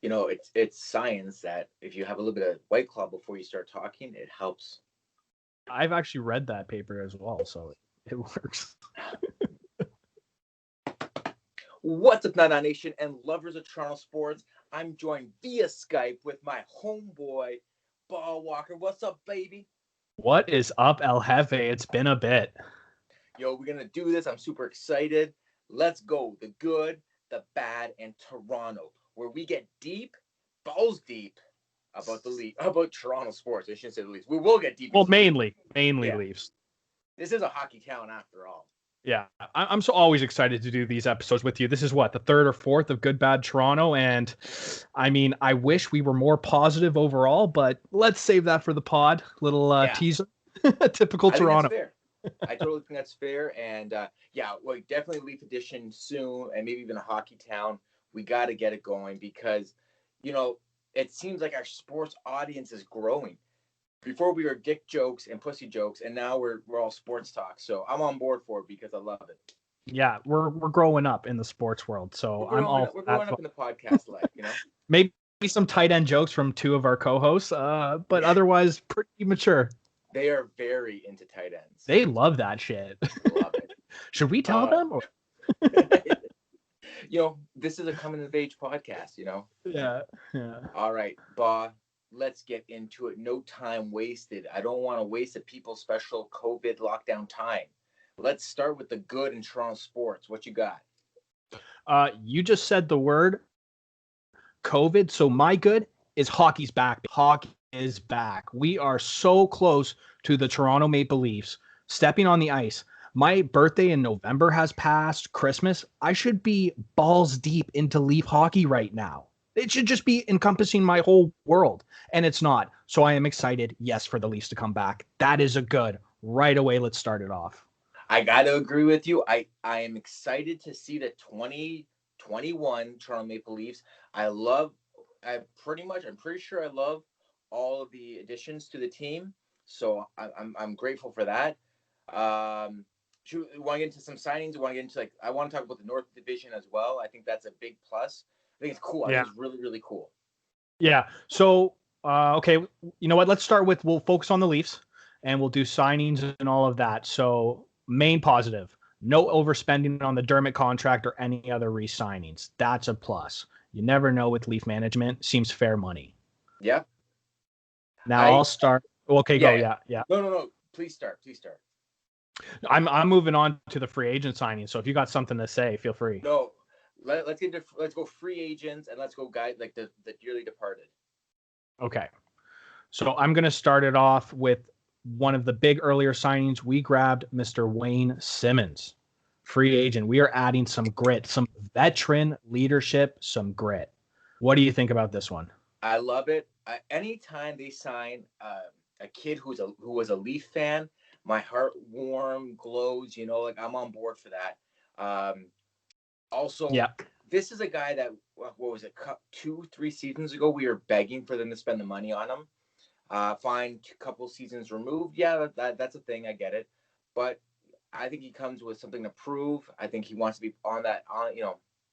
it's science that if you have a little bit of White Claw before you start talking, it helps. I've actually read that paper as well, so it works. What's up, Nana Nation and lovers of Toronto sports? I'm joined via Skype with my homeboy, Bah Walker. What's up, baby? What is up, El Hefe? It's been a bit. Yo, we're gonna do this. I'm super excited. Let's go. The good, the bad, and Toronto, where we get deep, balls deep about Toronto sports. I shouldn't say the least. We will get deep. Well, mainly Leafs. This is a hockey town after all. Yeah, I'm so always excited to do these episodes with you. This is what, the third or fourth of Good Bad Toronto, and I mean, I wish we were more positive overall, but let's save that for the pod. Little teaser. Typical Toronto. Think that's fair. I totally think that's fair, and well, definitely Leaf edition soon, and maybe even a hockey town. We got to get it going because, it seems like our sports audience is growing. Before we were dick jokes and pussy jokes, and now we're all sports talk. So I'm on board for it because I love it. Yeah, we're growing up in the sports world, so we're growing up in the podcast life, Maybe some tight end jokes from two of our co-hosts, but otherwise pretty mature. They are very into tight ends. They love that shit. Love it. Should we tell them? Or... This is a coming of age podcast. Yeah. All right, Bah. Let's get into it. No time wasted. I don't want to waste a people's special COVID lockdown time. Let's start with the good in Toronto sports. What you got? You just said the word COVID. So my good is hockey's back. Hockey is back. We are so close to the Toronto Maple Leafs stepping on the ice. My birthday in November has passed. Christmas. I should be balls deep into Leaf hockey right now. It should just be encompassing my whole world, and it's not. So I am excited, yes, for the Leafs to come back. That is a good. Right away, let's start it off. I got to agree with you. I am excited to see the 2021 Toronto Maple Leafs. I'm pretty sure I love all of the additions to the team. So I'm grateful for that. We want to get into some signings. I want to talk about the North Division as well. I think that's a big plus. I think it's cool. I think it's really, really cool. Yeah. So, okay, you know what? We'll focus on the Leafs, and we'll do signings and all of that. So, main positive, no overspending on the Dermott contract or any other re-signings. That's a plus. You never know with Leaf management. Seems fair money. Yeah. Now I'll start. Okay, go. Yeah. No. Please start. I'm moving on to the free agent signing. So if you got something to say, feel free. No. Let's go free agents and let's go guys like the dearly departed. Okay. So I'm going to start it off with one of the big earlier signings. We grabbed Mr. Wayne Simmonds, free agent. We are adding some grit, some veteran leadership, some grit. What do you think about this one? I love it. Anytime they sign a kid who was a Leaf fan, my heart glows, I'm on board for that. Also, This is a guy that, what was it, 2-3 seasons ago, we were begging for them to spend the money on him. Fine, a couple seasons removed. Yeah, that's a thing. I get it. But I think he comes with something to prove. I think he wants to be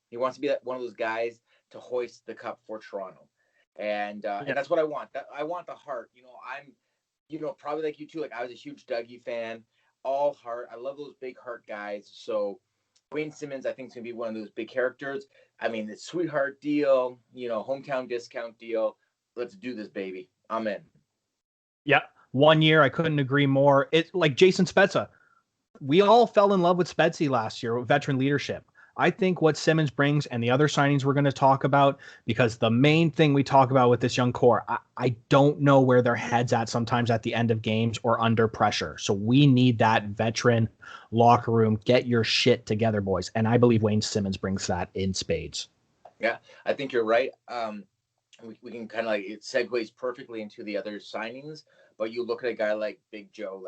he wants to be one of those guys to hoist the cup for Toronto. And that's what I want. I want the heart. I'm, probably like you too. Like I was a huge Dougie fan, all heart. I love those big heart guys. So Wayne Simmonds, I think, is going to be one of those big characters. I mean, the sweetheart deal, hometown discount deal. Let's do this, baby. I'm in. Yeah. 1 year. I couldn't agree more. It's like Jason Spezza. We all fell in love with Spezzy last year with veteran leadership. I think what Simmonds brings and the other signings we're going to talk about, because the main thing we talk about with this young core, I don't know where their head's at sometimes at the end of games or under pressure. So we need that veteran locker room. Get your shit together, boys. And I believe Wayne Simmonds brings that in spades. Yeah, I think you're right. We can kind of it segues perfectly into the other signings, but you look at a guy like Big Joe,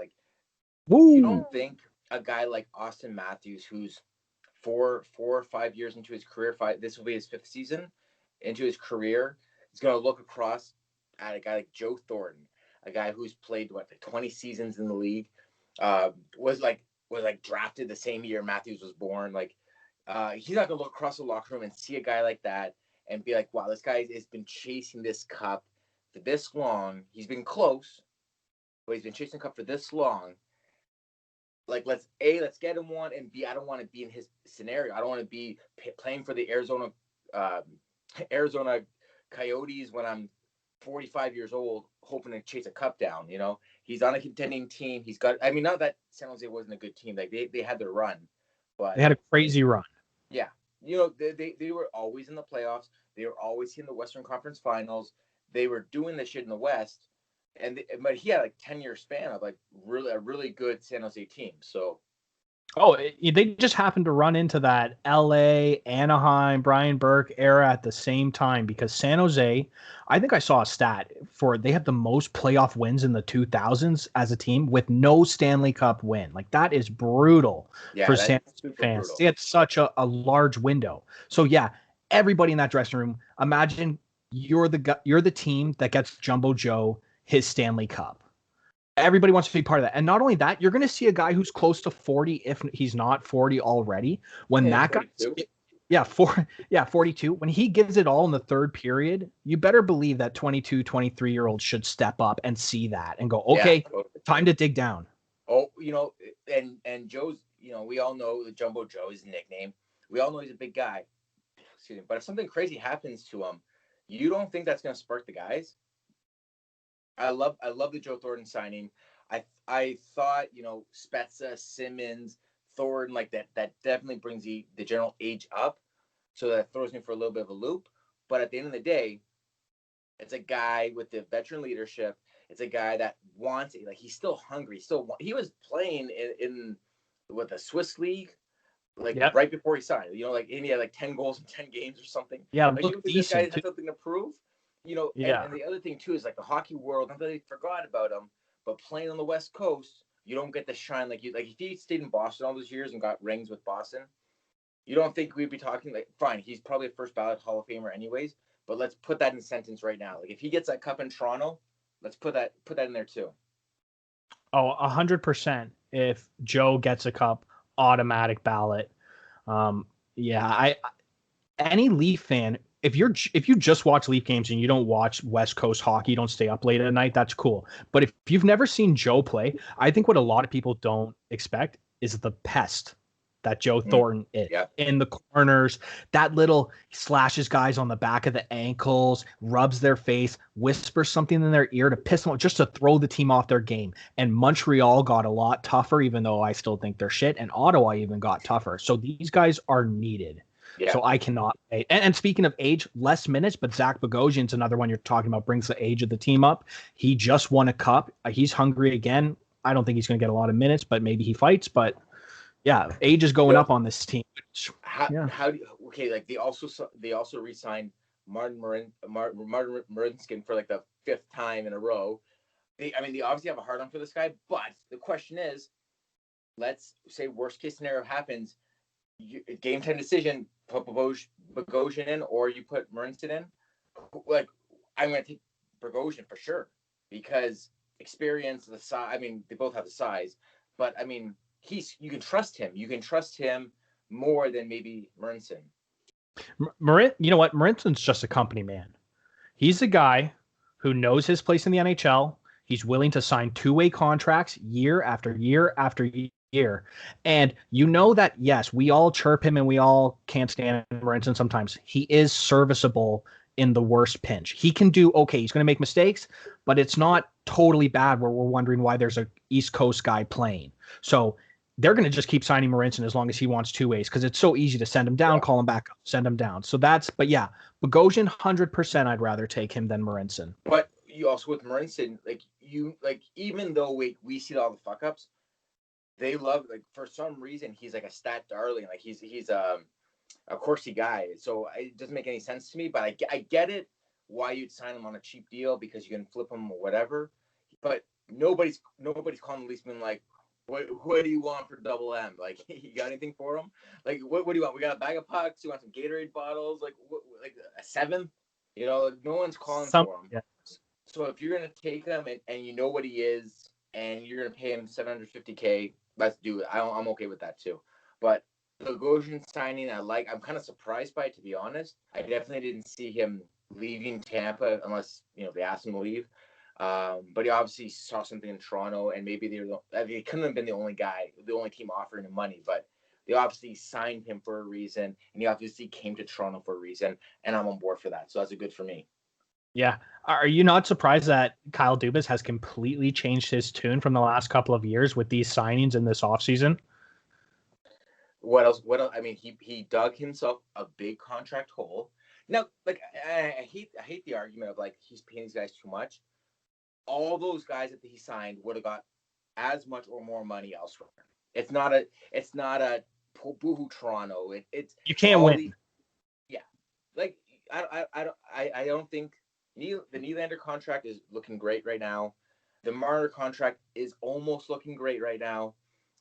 you don't think a guy like Austin Matthews, who's 4 or 5 years into his career, this will be his 5th season into his career, he's going to look across at a guy like Joe Thornton, a guy who's played 20 seasons in the league, was drafted the same year Matthews was born. He's not going to look across the locker room and see a guy like that and be like, wow, this guy has been chasing this cup for this long. He's been close, but he's been chasing the cup for this long. Like, let's get him one, and B, I don't want to be in his scenario. I don't want to be playing for the Arizona Coyotes when I'm 45 years old, hoping to chase a cup down. He's on a contending team. He's got. I mean, not that San Jose wasn't a good team. Like they had their run, but They had a crazy run. yeah, they were always in the playoffs. They were always in the Western Conference Finals. They were doing this shit in the West, but he had like 10-year span of like a really good San Jose team. So. Oh, they just happened to run into that LA, Anaheim, Brian Burke era at the same time because San Jose, I think I saw a stat for they had the most playoff wins in the 2000s as a team with no Stanley Cup win. Like that is brutal for San Jose fans. Brutal. They had such a large window. So yeah, everybody in that dressing room, imagine you're the team that gets Jumbo Joe his Stanley Cup. Everybody wants to be part of that. And not only that, you're going to see a guy who's close to 40, if he's not 40 already. When that guy, 42. When he gives it all in the third period, you better believe that 22, 23-year-olds should step up and see that and go, okay, time to dig down. Oh, and Joe's, we all know that Jumbo Joe is his nickname. We all know he's a big guy. Excuse me. But if something crazy happens to him, you don't think that's going to spark the guys? I love the Joe Thornton signing. I thought, Spezza, Simmons, Thornton, like that definitely brings the general age up. So that throws me for a little bit of a loop. But at the end of the day, it's a guy with the veteran leadership. It's a guy that wants it. Like he's still hungry. He was playing in the Swiss League, right before he signed. And he had like 10 goals in 10 games or something. Yeah, like this guy has something to prove. And the other thing too is like the hockey world. Not that they forgot about him, but playing on the West Coast, you don't get the shine like if he stayed in Boston all those years and got rings with Boston, you don't think we'd be talking like fine. He's probably a first ballot Hall of Famer anyways. But let's put that in sentence right now. Like if he gets that cup in Toronto, let's put that in there too. Oh, 100%. If Joe gets a cup, automatic ballot. Any Leaf fan. If you just watch Leaf games and you don't watch West Coast hockey, you don't stay up late at night, that's cool. But if you've never seen Joe play, I think what a lot of people don't expect is the pest that Joe Thornton is in the corners. That little slashes guys on the back of the ankles, rubs their face, whispers something in their ear to piss them off, just to throw the team off their game. And Montreal got a lot tougher, even though I still think they're shit. And Ottawa even got tougher. So these guys are needed. Yeah. So I cannot. And speaking of age, less minutes, but Zach Bogosian's another one you're talking about, brings the age of the team up. He just won a cup. He's hungry again. I don't think he's going to get a lot of minutes, but maybe he fights. But yeah, age is going up on this team. How do you, like they also re-signed Martin Marinskin for like the 5th time in a row. They obviously have a hard on for this guy, but the question is, let's say worst case scenario happens. Game time decision, put Bogosian in or you put Marinskin in. Like, I'm going to take Bogosian for sure because experience, the size. They both have the size, but you can trust him. You can trust him more than maybe Marinskin. You know what? Marinskin's just a company man. He's a guy who knows his place in the NHL. He's willing to sign 2-way contracts year after year after year. And you know that, yes, we all chirp him and we all can't stand Marinskin sometimes. He is serviceable in the worst pinch. He can do okay. He's going to make mistakes, but it's not totally bad where we're wondering why there's a East Coast guy playing. So they're going to just keep signing Marinskin as long as he wants 2 ways because it's so easy to send him down, call him back up, send him down. So but yeah, Bogosian, 100% I'd rather take him than Marinskin. But you also with Marinskin, even though we see all the fuck ups, they love, for some reason, he's like a stat darling. Like he's a coursey guy. So it doesn't make any sense to me, but I get it why you'd sign him on a cheap deal because you can flip him or whatever. But nobody's calling the Leafs like, what do you want for Double M? Like, you got anything for him? Like, what do you want? We got a bag of pucks. You want some Gatorade bottles? Like a 7th? No one's calling for him. Yeah. So if you're gonna take him and you know what he is and you're gonna pay him $750K, let's do it. I'm okay with that too. But Bogosian signing, I'm kind of surprised by it, to be honest. I definitely didn't see him leaving Tampa unless they asked him to leave. But he obviously saw something in Toronto, and maybe he couldn't have been the only team offering him money, but they obviously signed him for a reason, and he obviously came to Toronto for a reason, and I'm on board for that. So that's a good for me. Yeah. Are you not surprised that Kyle Dubas has completely changed his tune from the last couple of years with these signings in this offseason? What else? I mean, he dug himself a big contract hole. Now, like I hate the argument of like he's paying these guys too much. All those guys that he signed would have got as much or more money elsewhere. It's not a boohoo Toronto. It's you can't win. Yeah, like I don't think the Nylander contract is looking great right now. The Marner contract is almost looking great right now.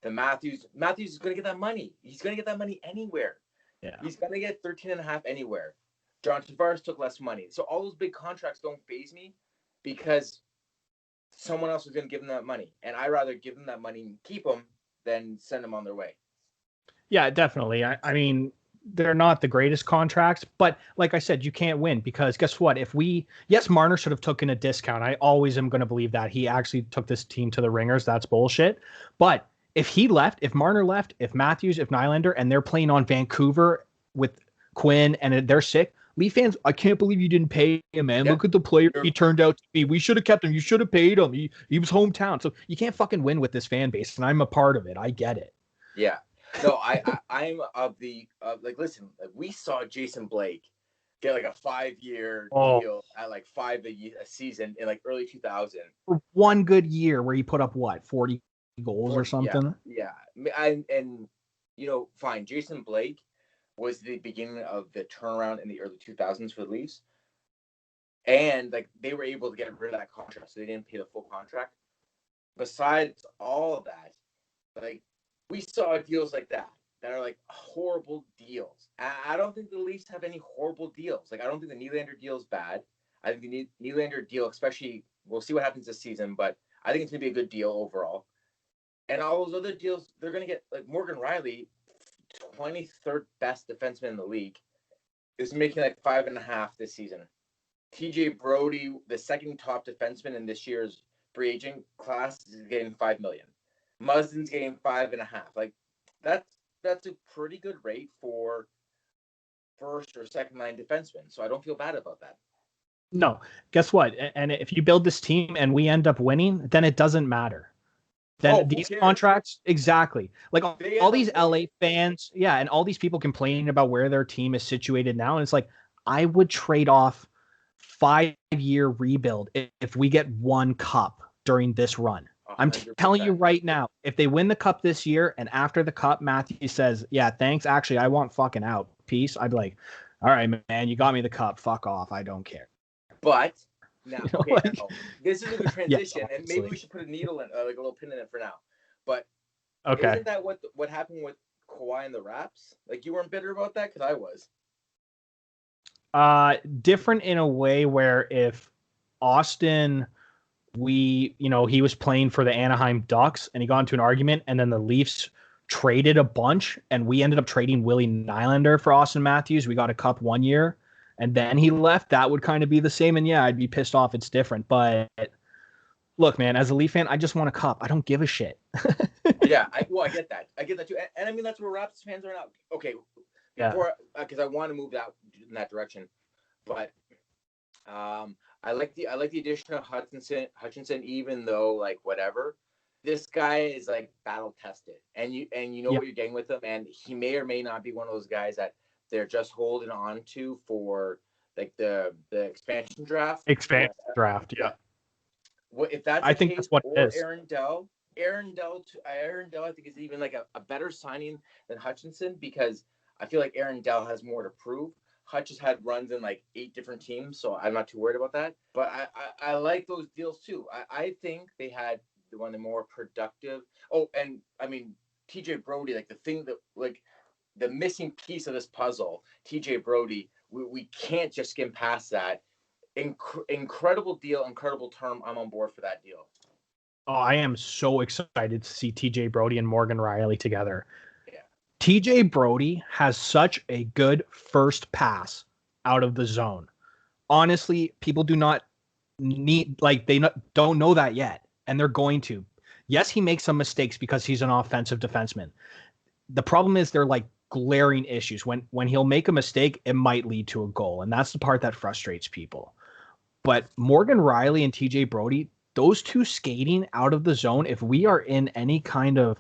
The Matthews is going to get that money. He's going to get that money anywhere. Yeah, he's going to get 13.5 anywhere. John Tavares took less money, so all those big contracts don't faze me because someone else is going to give them that money, and I'd rather give them that money and keep them than send them on their way. Yeah, definitely. I mean, they're not the greatest contracts, but like I said, you can't win because guess what? Yes, Marner should have taken a discount. I always am going to believe that he actually took this team to the ringers. That's bullshit. But if he left, if Marner left, if Matthews, if Nylander, and they're playing on Vancouver with Quinn and they're sick, Leaf fans, I can't believe you didn't pay him, man. Yep. Look at the player he turned out to be. We should have kept him. You should have paid him. He was hometown. So you can't fucking win with this fan base, and I'm a part of it. I get it. Yeah. No, I'm listen, we saw Jason Blake get like a 5-year deal at like $5 a season in like early 2000. For one good year where he put up what, 40 goals or something? Yeah. And fine. Jason Blake was the beginning of the turnaround in the early 2000s for the Leafs. And like they were able to get rid of that contract, so they didn't pay the full contract. Besides all of that, like we saw deals like that are like horrible deals. I don't think the Leafs have any horrible deals. Like I don't think the Nylander deal is bad. I think the Nylander deal, especially, we'll see what happens this season, but I think it's gonna be a good deal overall. And all those other deals, they're gonna get like Morgan Riley, 23rd best defenseman in the league, is making like 5.5 this season. TJ Brody, the second top defenseman in this year's free agent class, is getting $5 million. Muzzin's getting 5.5. Like that's a pretty good rate for first or second line defensemen. So I don't feel bad about that. No, guess what? And if you build this team and we end up winning, then it doesn't matter. Then these contracts, exactly. Like all these LA fans, yeah, and all these people complaining about where their team is situated now, and it's like I would trade off 5-year rebuild if we get one cup during this run. 100%. I'm telling you right now, if they win the cup this year and after the cup, Matthew says, yeah, thanks. Actually, I want fucking out. Peace. I'd be like, all right, man, you got me the cup. Fuck off. I don't care. But now, now this is a good transition, and maybe we should put a needle in, like a little pin in it for now. But isn't that what happened with Kawhi and the Raps? Like you weren't bitter about that? Because I was. Different in a way where if Austin, he was playing for the Anaheim Ducks and he got into an argument and then the Leafs traded a bunch and we ended up trading Willie Nylander for Austin Matthews. We got a cup 1 year and then he left. That would kind of be the same. And yeah, I'd be pissed off. It's different. But look, man, as a Leaf fan, I just want a cup. I don't give a shit. Yeah, I get that. I get that too. And I mean, that's where Raptors fans are now. Okay. Because I want to move in that direction. But I like the addition of Hutchinson, even though like whatever, this guy is like battle tested, and you know what you're getting with him, and he may or may not be one of those guys that they're just holding on to for like the expansion draft. Yeah. Well, if that's I think that's what it is. Aaron Dell, I think is even like a better signing than Hutchinson because I feel like Aaron Dell has more to prove. Hutch has had runs in like 8 different teams, so I'm not too worried about that. But I like those deals too. I think they had one of the more productive. Oh, and I mean TJ Brody, like the thing that like the missing piece of this puzzle, TJ Brody. We can't just skim past that. Incredible deal, incredible term. I'm on board for that deal. Oh, I am so excited to see TJ Brody and Morgan Riley together. Yeah. TJ Brody has such a good first pass out of the zone. Honestly, people do not don't know that yet, and they're going to. Yes, he makes some mistakes because he's an offensive defenseman. The problem is they're like glaring issues. When he'll make a mistake, it might lead to a goal, and that's the part that frustrates people. But Morgan Riley and TJ Brody, those two skating out of the zone, if we are in any kind of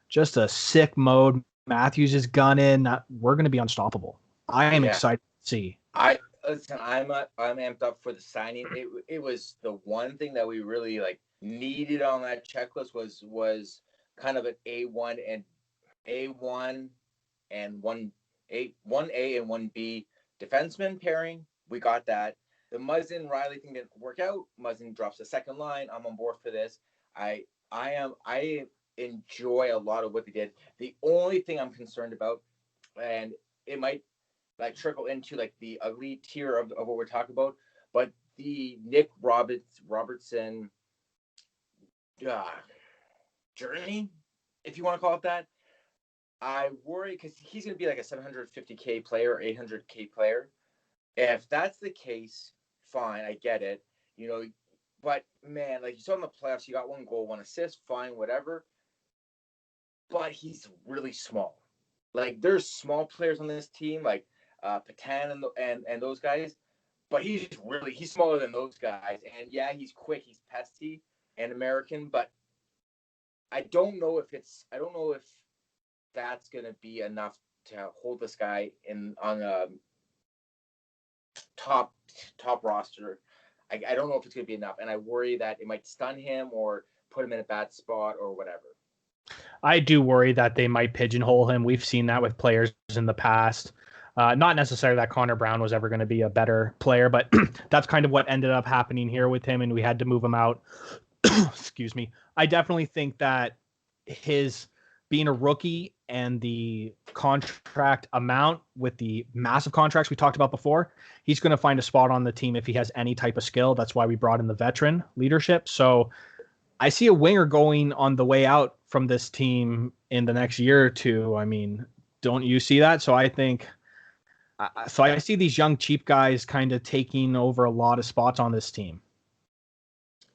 just a sick mode, Matthews is gunning, we're going to be unstoppable. I am excited to see. I'm amped up for the signing. It was the one thing that we really like needed on that checklist was kind of an A1 and A1 and one A and 1B defenseman pairing. We got that. The Muzzin Riley thing didn't work out. Muzzin drops the second line. I'm on board for this. I enjoy a lot of what they did. The only thing I'm concerned about, and it might like trickle into like the ugly tier of what we're talking about, but the Nick Robertson journey, if you want to call it that, I worry because he's going to be like a 750K player, 800K player. If that's the case, fine, I get it, you know. But man, like you saw in the playoffs, he got 1 goal, 1 assist, fine, whatever. But he's really small. Like there's small players on this team, like Patan and those guys, but he's smaller than those guys. And yeah, he's quick, he's pesty and American, but I don't know if that's gonna be enough to hold this guy on a top roster. I don't know if it's gonna be enough, and I worry that it might stun him or put him in a bad spot or whatever. I do worry that they might pigeonhole him. We've seen that with players in the past. Not necessarily that Connor Brown was ever going to be a better player, but that's kind of what ended up happening here with him, and we had to move him out. Excuse me. I definitely think that his being a rookie and the contract amount with the massive contracts we talked about before, he's going to find a spot on the team if he has any type of skill. That's why we brought in the veteran leadership. So I see a winger going on the way out from this team in the next year or two. I mean, don't you see that? So I think, I see these young cheap guys kind of taking over a lot of spots on this team.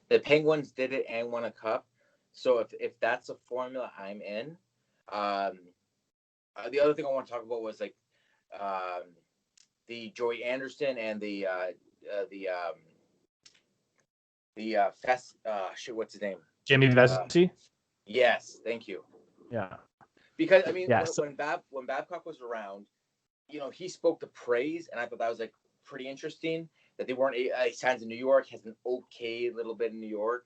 The Penguins did it and won a cup. So if that's a formula I'm in, the other thing I want to talk about was like the Joey Anderson and the what's his name? Jimmy Vesey? Yes, thank you. Yeah. Because I mean, when Babcock was around, you know, he spoke the praise, and I thought that was like pretty interesting that they weren't. He signs in New York, has an okay little bit in New York.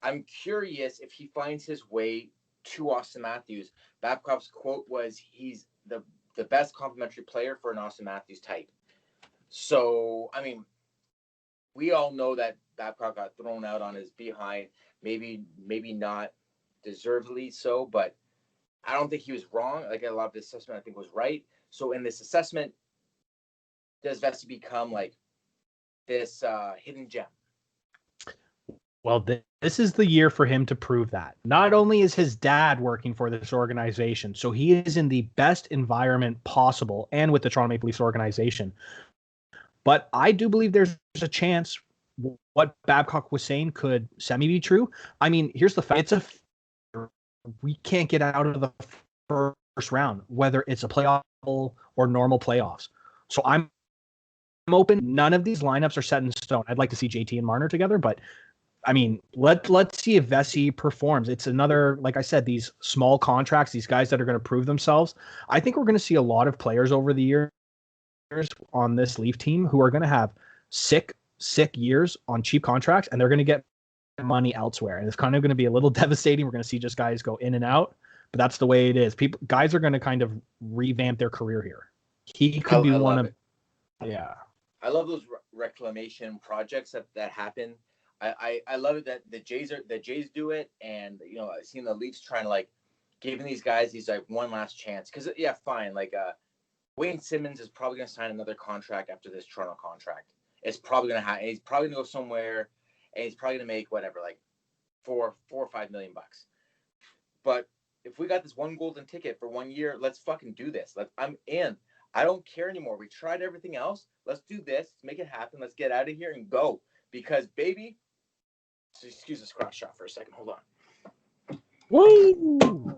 I'm curious if he finds his way to Austin Matthews. Babcock's quote was, "He's the best complementary player for an Austin Matthews type." So, I mean, we all know that Babcock got thrown out on his behind, maybe not deservedly so, but I don't think he was wrong. Like a lot of this assessment, I think was right. So in this assessment, does Vesey become like this hidden gem? Well, this is the year for him to prove that. Not only is his dad working for this organization, so he is in the best environment possible and with the Toronto Maple Leafs organization. But I do believe there's a chance what Babcock was saying could semi be true. I mean, here's the fact. We can't get out of the first round, whether it's a playoff or normal playoffs. So I'm open. None of these lineups are set in stone. I'd like to see JT and Marner together, but I mean, let's see if Vesey performs. It's another, like I said, these small contracts, these guys that are going to prove themselves. I think we're going to see a lot of players over the years on this Leaf team who are going to have sick years on cheap contracts, and they're going to get money elsewhere. And it's kind of going to be a little devastating. We're going to see just guys go in and out, but that's the way it is. Guys are going to kind of revamp their career here. He could be one of, yeah. I love those reclamation projects that happen. I love it that the Jays do it, and you know, I've seen the Leafs trying to like giving these guys these like one last chance. Because yeah, fine, like Wayne Simmons is probably going to sign another contract after this Toronto contract. It's probably going to happen. He's probably going to go somewhere, and he's probably going to make whatever, like $4 or $5 million. But if we got this one golden ticket for 1 year, let's fucking do this. I'm in. I don't care anymore. We tried everything else. Let's do this. Let's make it happen. Let's get out of here and go. Because, baby, so excuse the scratch shot for a second. Hold on. Woo!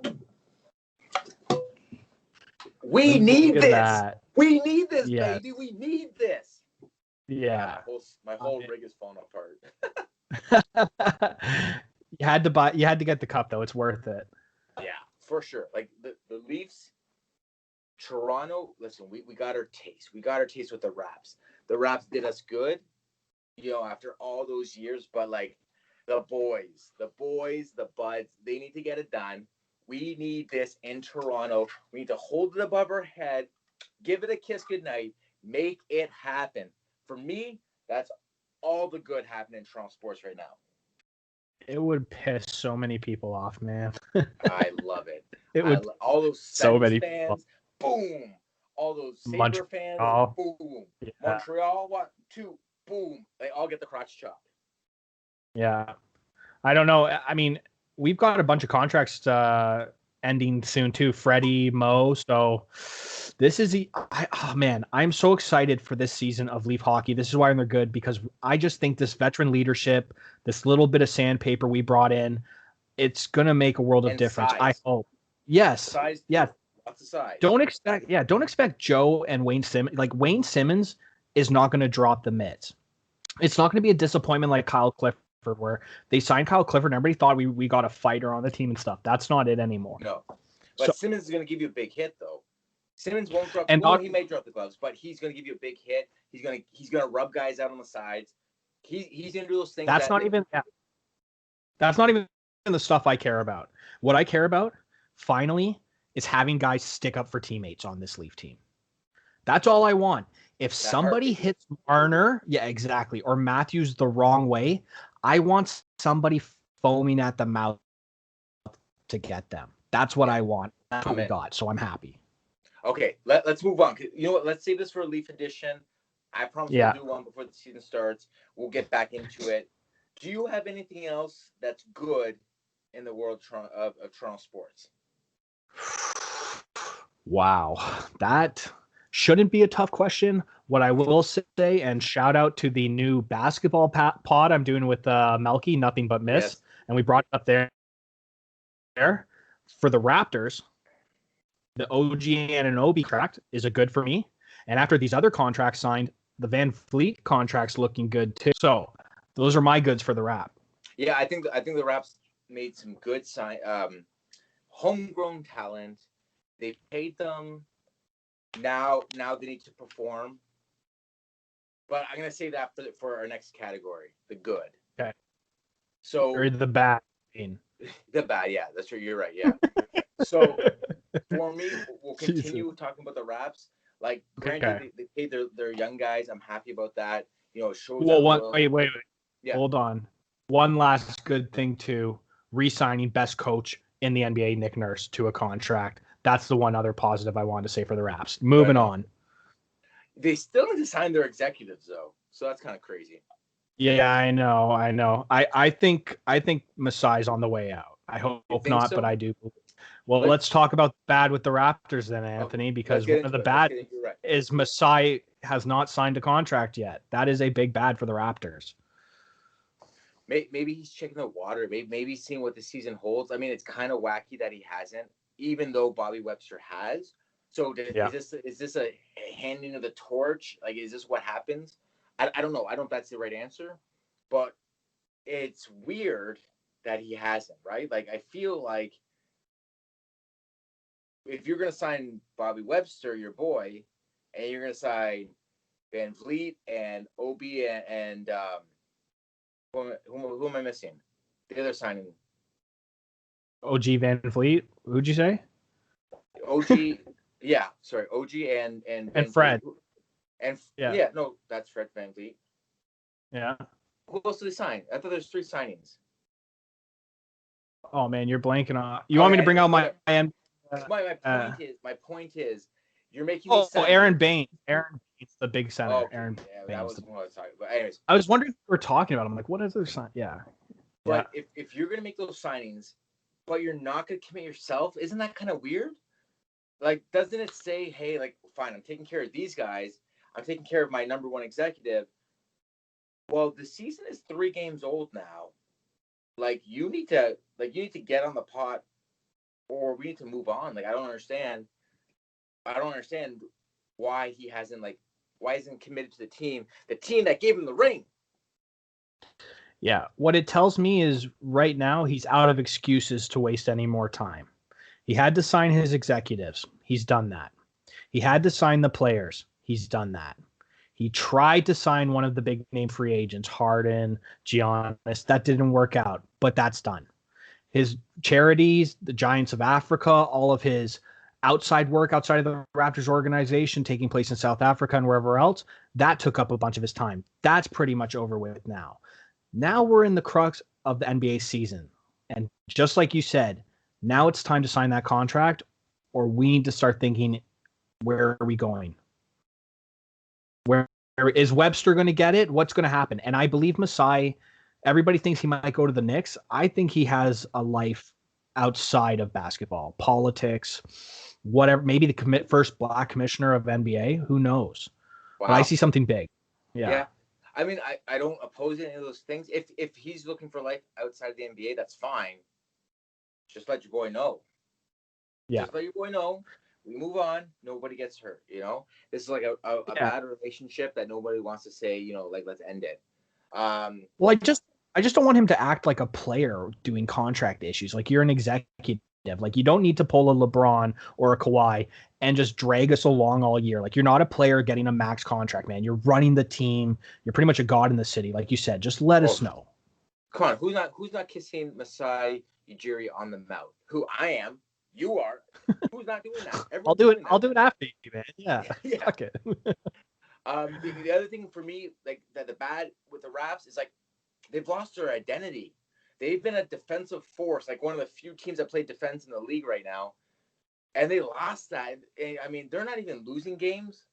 We need this. That. We need this, Yes. baby. We need this. Yeah. My whole rig is falling apart. You had to get the cup though. It's worth it. Yeah, for sure. Like the Leafs, Toronto, listen, we got our taste. We got our taste with the Raps. The Raps did us good, after all those years, but like the boys, the buds, they need to get it done. We need this in Toronto. We need to hold it above our head, give it a kiss goodnight, make it happen. For me, that's all the good happening in Toronto sports right now. It would piss so many people off, man. I love it. All those so many fans, boom. All those Sabre Montreal. fans, boom. Yeah. Montreal, 1, 2, boom. They all get the crotch chop. Yeah. I don't know. I mean, we've got a bunch of contracts ending soon too. Freddie, Mo. So this is man, I'm so excited for this season of Leaf hockey. This is why they're good, because I just think this veteran leadership, this little bit of sandpaper we brought in, it's gonna make a world of difference. Size. I hope. Yes. Size. Yeah. Lots of size. Don't expect Joe and Wayne Simmons. Like Wayne Simmons is not going to drop the mitts. It's not going to be a disappointment like Kyle Clifford, where they signed Kyle Clifford and everybody thought we got a fighter on the team and stuff. That's not it anymore. No. But Simmons is going to give you a big hit though. Simmons won't drop. He may drop the gloves, but he's going to give you a big hit. He's going to rub guys out on the sides. He's going to do those things. That's not even the stuff I care about. What I care about, finally, is having guys stick up for teammates on this Leaf team. That's all I want. If somebody hits Marner, yeah, exactly, or Matthews the wrong way, I want somebody foaming at the mouth to get them. That's what I want. That's what we got, so I'm happy. Okay, let's move on. You know what? Let's save this for a Leaf edition. I promise we'll do one before the season starts. We'll get back into it. Do you have anything else that's good in the world of Toronto sports? Wow, that shouldn't be a tough question. What I will say, and shout out to the new basketball pod I'm doing with Melky, Nothing But Miss, yes. And we brought it up there for the Raptors. The OG Anunoby contract is a good for me, and after these other contracts signed, the Van Fleet contract's looking good too. So those are my goods for the Rap. Yeah, I think the Raps made some good homegrown talent. They paid them. Now they need to perform. But I'm gonna say that for our next category, the good. Okay. So or the bad. The bad, yeah, that's true. You're right. Yeah. So for me, we'll continue talking about the Raps. Like, granted, they paid their young guys. I'm happy about that. It shows. Well, wait. Yeah. Hold on. One last good thing too: re-signing best coach in the NBA, Nick Nurse, to a contract. That's the one other positive I wanted to say for the Raps. Moving on. They still need to sign their executives though, so that's kind of crazy. Yeah, I know. I think Masai's on the way out. I hope not, so? But I do. Well, let's talk about bad with the Raptors then, Anthony, because one of the bad is Masai has not signed a contract yet. That is a big bad for the Raptors. Maybe he's checking the water. Maybe seeing what the season holds. I mean, it's kind of wacky that he hasn't, even though Bobby Webster has. So is this a handing of the torch? Like, is this what happens? I don't know. I don't know if that's the right answer, but it's weird that he hasn't, right? Like, I feel like if you're going to sign Bobby Webster, your boy, and you're going to sign Van Vliet and Obi and who am I missing? The other signing. OG Van Vliet. Who'd you say? OG. Yeah, sorry. OG and Fred. No, that's Fred Van Vliet. Yeah. Who else did they sign? I thought there's 3 signings. Oh man, you're blanking on. You want me to bring out my my point is, you're making. Aaron Baines. Aaron Baines, the big center. Oh, Aaron Baines. That was what I was talking about. Anyways, I was wondering if we were talking about. I'm like, what is their sign? Yeah. But if you're gonna make those signings, but you're not going to commit yourself. Isn't that kind of weird? Like, doesn't it say, hey, like, fine, I'm taking care of these guys. I'm taking care of my number one executive. Well, the season is 3 games old now. Like, you need to get on the pot, or we need to move on. Like, I don't understand. Why he hasn't committed to the team that gave him the ring. Yeah, what it tells me is right now he's out of excuses to waste any more time. He had to sign his executives. He's done that. He had to sign the players. He's done that. He tried to sign one of the big name free agents, Harden, Giannis. That didn't work out, but that's done. His charities, the Giants of Africa, all of his outside work outside of the Raptors organization taking place in South Africa and wherever else, that took up a bunch of his time. That's pretty much over with now. Now we're in the crux of the NBA season. And just like you said, now it's time to sign that contract, or we need to start thinking, where are we going? Where is Webster going to get it? What's going to happen? And I believe Masai, everybody thinks he might go to the Knicks. I think he has a life outside of basketball, politics, whatever. Maybe the first black commissioner of NBA. Who knows? Wow. But I see something big. Yeah. I mean, I don't oppose any of those things. If he's looking for life outside of the NBA, that's fine. Just let your boy know. Yeah. Just let your boy know. We move on. Nobody gets hurt. This is like a bad relationship that nobody wants to say. Like, let's end it. Well, I just don't want him to act like a player doing contract issues. Like, you're an executive. Like, you don't need to pull a LeBron or a Kawhi and just drag us along all year. Like, you're not a player getting a max contract, man. You're running the team. You're pretty much a god in the city. Like you said, just let us know. Come on, who's not kissing Masai Ujiri on the mouth? Who I am. You are. Who's not doing that? I'll do it. I'll do it after you, man. Yeah. Fuck it. The other thing for me, like, that the bad with the Raps is, like, they've lost their identity. They've been a defensive force, like one of the few teams that play defense in the league right now, and they lost that. I mean, they're not even losing games.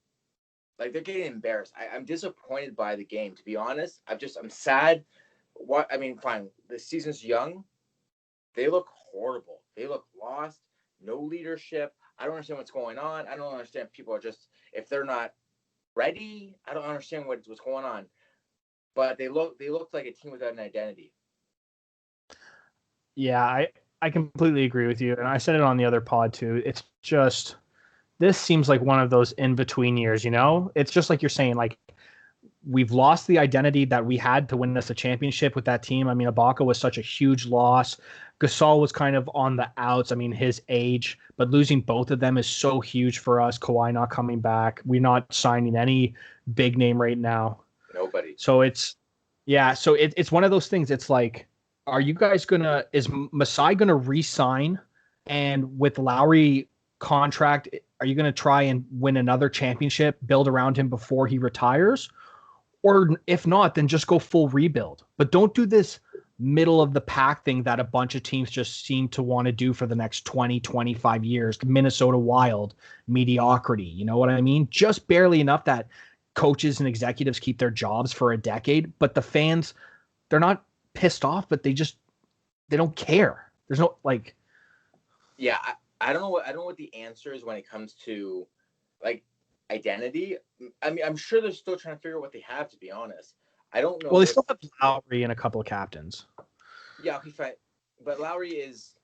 Like, they're getting embarrassed. I'm disappointed by the game, to be honest. I'm sad. Fine. The season's young. They look horrible. They look lost. No leadership. I don't understand what's going on. I don't understand people are just, if they're not ready, I don't understand what's going on. But they look like a team without an identity. Yeah, I completely agree with you. And I said it on the other pod too. It's just, this seems like one of those in-between years, It's just like you're saying, like, we've lost the identity that we had to win us a championship with that team. I mean, Ibaka was such a huge loss. Gasol was kind of on the outs. I mean, his age, but losing both of them is so huge for us. Kawhi not coming back. We're not signing any big name right now. Nobody. So it's one of those things. It's like, are you guys is Masai gonna re-sign? And with Lowry contract, are you gonna try and win another championship, build around him before he retires? Or if not, then just go full rebuild. But don't do this middle of the pack thing that a bunch of teams just seem to want to do for the next 20, 25 years. The Minnesota Wild mediocrity. You know what I mean? Just barely enough that coaches and executives keep their jobs for a decade, but the fans, they're not pissed off, but they don't care. There's no, like, yeah, I don't know what the answer is when it comes to, like, identity. I mean, I'm sure they're still trying to figure out what they have, to be honest. I don't know. Well, they still have Lowry and a couple of captains. Yeah, okay, fine. But Lowry is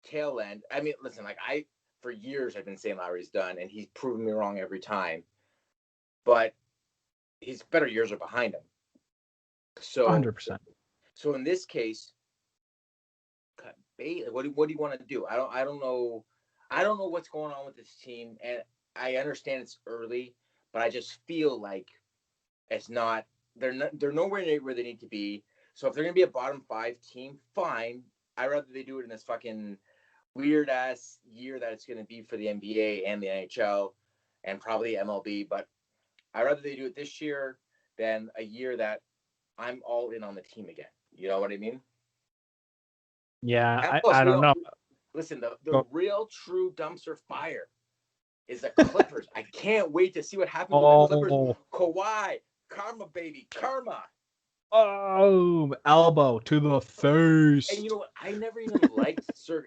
tail end. I mean, listen, like, for years I've been saying Lowry's done, and he's proven me wrong every time. But his better years are behind him. So 100%. So in this case, cut bait. What do you want to do? I don't know. I don't know what's going on with this team, and I understand it's early, but I just feel like it's not. They're nowhere near where they need to be. So if they're gonna be a bottom 5 team, fine. I'd rather they do it in this fucking weird ass year that it's gonna be for the NBA and the NHL and probably MLB. But I'd rather they do it this year than a year that I'm all in on the team again. You know what I mean? Yeah, I don't know. Listen, the real true dumpster fire is the Clippers. I can't wait to see what happens with the Clippers. Kawhi, karma, baby, karma. Oh, elbow to the face. And you know what? I never even liked Serge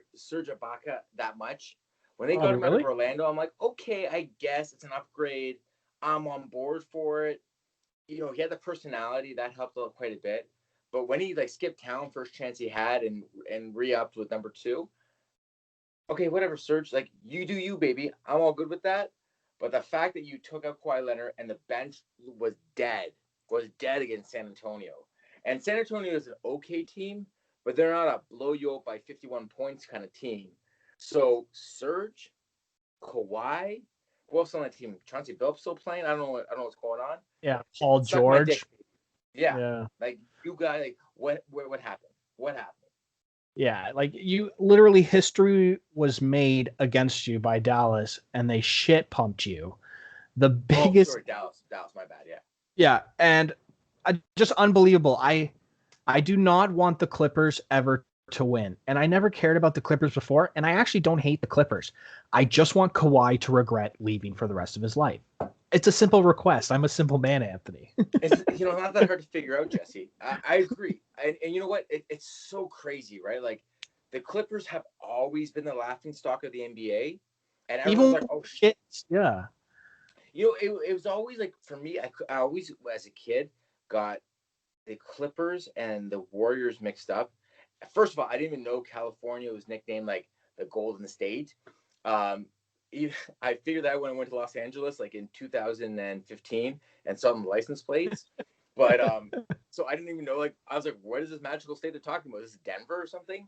Ibaka that much. When they Oh, got him out of really? Orlando, I'm like, okay, I guess it's an upgrade. I'm on board for it. You know, he had the personality that helped out quite a bit. But when he like skipped town first chance he had and re-upped with number two, okay, whatever, Serge. Like you do you, baby. I'm all good with that. But the fact that you took out Kawhi Leonard and the bench was dead against San Antonio. And San Antonio is an okay team, but they're not a blow you up by 51 points kind of team. So Serge, Kawhi, who else on that team? Chauncey Billups still playing? I don't know what's going on. Yeah, Paul Suck my dick. George. Yeah, Yeah. like you guys, like what happened? What happened? Yeah, like you literally history was made against you by Dallas and they shit pumped you. The Oh, biggest sorry, Dallas. My bad. Yeah. yeah, and just unbelievable. I do not want the Clippers ever to win. And I never cared about the Clippers before, and I actually don't hate the Clippers. I just want Kawhi to regret leaving for the rest of his life. It's a simple request. I'm a simple man, Anthony. It's not that hard to figure out, Jesse. I agree, and you know what? It's so crazy, right? Like the Clippers have always been the laughing stock of the NBA, and everyone's Even like, "Oh, kids, yeah. you know." It was always like for me. I always, as a kid, got the Clippers and the Warriors mixed up. First of all, I didn't even know California was nicknamed like the Golden State. Um, I figured that when I went to Los Angeles, like in 2015, and saw the license plates. But so I didn't even know. Like, I was like, "What is this magical state they're talking about? Is this Denver or something?"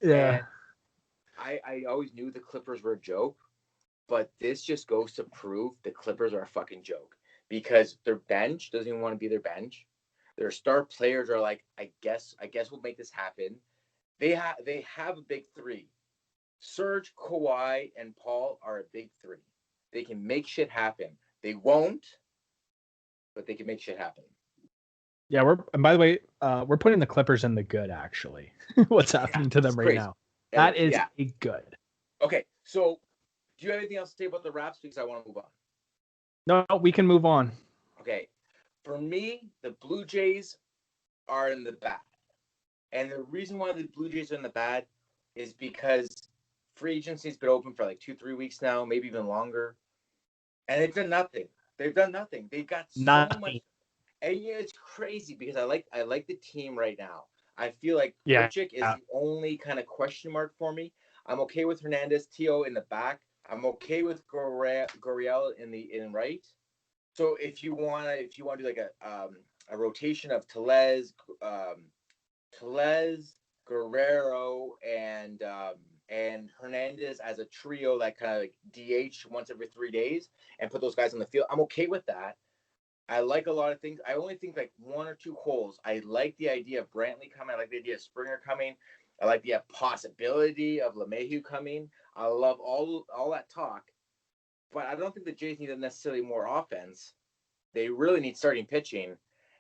Yeah. And I always knew the Clippers were a joke, but this just goes to prove the Clippers are a fucking joke because their bench doesn't even want to be their bench. Their star players are like, I guess we'll make this happen. They have a big three. Serge, Kawhi, and Paul are a big three. They can make shit happen. They won't, but they can make shit happen. Yeah, and by the way, we're putting the Clippers in the good actually. What's Yeah, happening to it's them right crazy. now? And That is yeah. a good. Okay, so do you have anything else to say about the Raps? Because I want to move on. No, we can move on. Okay, for me, the Blue Jays are in the bad. And the reason why the Blue Jays are in the bad is because free agency's been open for like 3 weeks now, maybe even longer, and they've done nothing. They've done nothing. They've got so much, Nothing. and yeah, it's crazy because I like the team right now. I feel like Yeah. Pritchik is the only kind of question mark for me. I'm okay with Hernandez, Tio in the back. I'm okay with Gurriel in right. So if you want to do like a rotation of Telez, Guerrero, and Hernandez as a trio that kind of like DH once every 3 days and put those guys on the field. I'm okay with that. I like a lot of things. I only think like one or two holes. I like the idea of Brantley coming. I like the idea of Springer coming. I like the possibility of LeMahieu coming. I love all that talk, but I don't think the Jays need necessarily more offense. They really need starting pitching,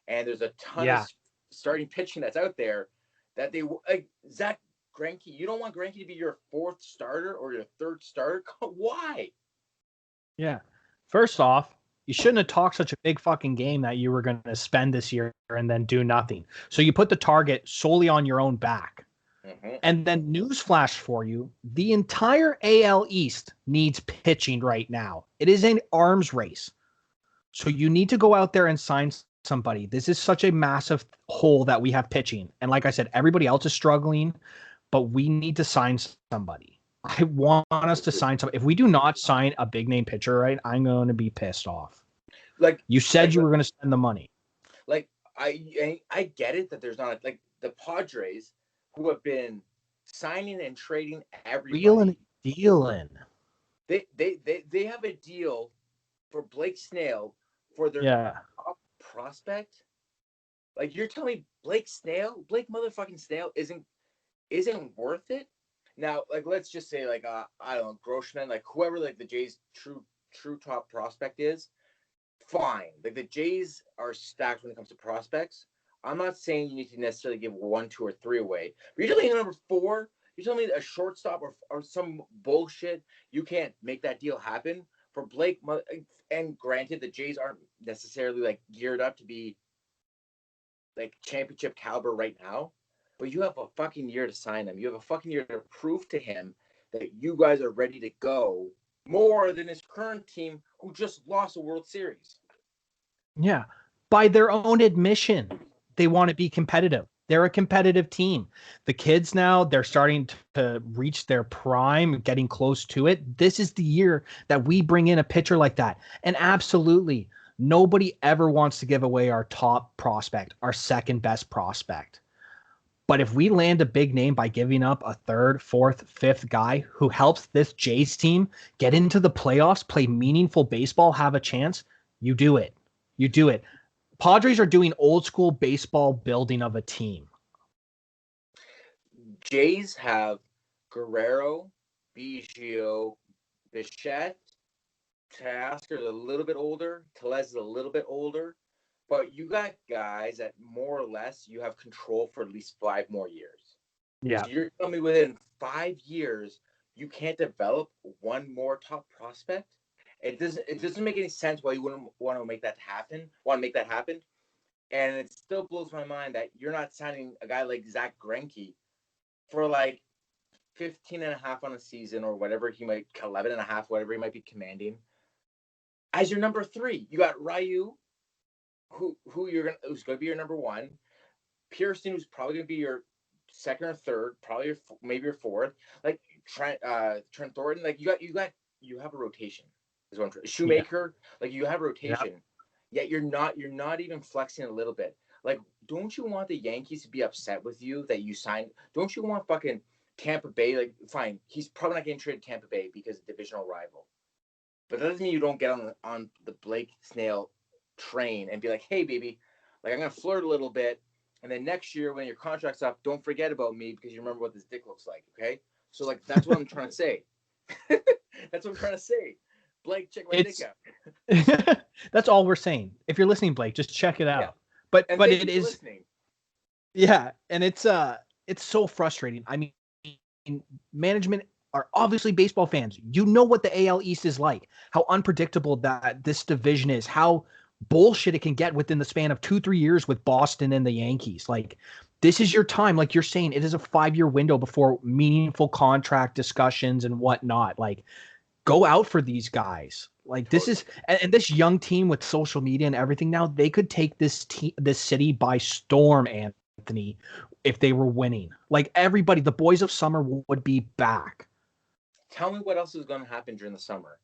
and there's a ton of Yeah. starting pitching that's out there that they like. Zach Greinke, you don't want Greinke to be your fourth starter or your third starter. Why? Yeah. First off, you shouldn't have talked such a big fucking game that you were going to spend this year and then do nothing. So you put the target solely on your own back. Mm-hmm. And then newsflash for you, the entire AL East needs pitching right now. It is an arms race. So you need to go out there and sign somebody. This is such a massive hole that we have pitching. And like I said, everybody else is struggling, but we need to sign somebody. I want us to sign some. If we do not sign a big name pitcher, right, I'm going to be pissed off. Like, You said like, you were going to spend the money. like I get it that there's not like the Padres who have been signing and trading Reeling, everybody. dealing. They have a deal for Blake Snell for their Yeah. top prospect. Like you're telling me Blake motherfucking Snail isn't worth it. Now, like let's just say like I don't know, Grossman, like whoever like the Jays true top prospect is, fine. Like the Jays are stacked when it comes to prospects. I'm not saying you need to necessarily give one, two, or three away. But you're telling me number four, you're telling me a shortstop or some bullshit, you can't make that deal happen for Blake. And granted, the Jays aren't necessarily like geared up to be like championship caliber right now, but you have a fucking year to sign him. You have a fucking year to prove to him that you guys are ready to go more than his current team who just lost a World Series. Yeah. By their own admission, they want to be competitive. They're a competitive team. The kids now, they're starting to reach their prime, getting close to it. This is the year that we bring in a pitcher like that. And absolutely, nobody ever wants to give away our top prospect, our second best prospect. But if we land a big name by giving up a third, fourth, fifth guy who helps this Jays team get into the playoffs, play meaningful baseball, have a chance, you do it. You do it. Padres are doing old school baseball building of a team. Jays have Guerrero, Biggio, Bichette. Teoscar's a little bit older. Tellez is a little bit older. But you got guys that more or less you have control for at least 5 more years. Yeah. So you're telling me within 5 years you can't develop one more top prospect? It doesn't make any sense why you wouldn't want to make that happen. And it still blows my mind that you're not signing a guy like Zach Greinke for like 15 and a half on a season or whatever he might 11 and a half, whatever he might be commanding. As your number 3, you got Ryu, who's gonna be your number 1. Pearson, who's probably gonna be your second or third, probably maybe your fourth. Like Trent Thornton, like you have a rotation. Is what Shoemaker, like you have a rotation. Yet you're not even flexing a little bit. Like, don't you want the Yankees to be upset with you that you signed? Don't you want fucking Tampa Bay? Like, fine, he's probably not getting traded to Tampa Bay because of divisional rival. But that doesn't mean you don't get on the Blake Snell train and be like, hey, baby, like I'm gonna flirt a little bit, and then next year when your contract's up, don't forget about me because you remember what this dick looks like. Okay, so like that's what I'm trying to say. That's what I'm trying to say. Blake, check my dick out. That's all we're saying. If you're listening, Blake, just check it out. Yeah. But it is listening. Yeah, and it's so frustrating. I mean, management are obviously baseball fans. You know what the AL East is like, how unpredictable that this division is, how bullshit it can get within the span of 2-3 years with Boston and the Yankees. Like, this is your time. Like you're saying, it is a 5-year window before meaningful contract discussions and whatnot. Like, go out for these guys. Like this is, and this young team with social media and everything now, they could take this city by storm, Anthony, if they were winning. Like everybody, the boys of summer would be back. Tell me what else is going to happen during the summer.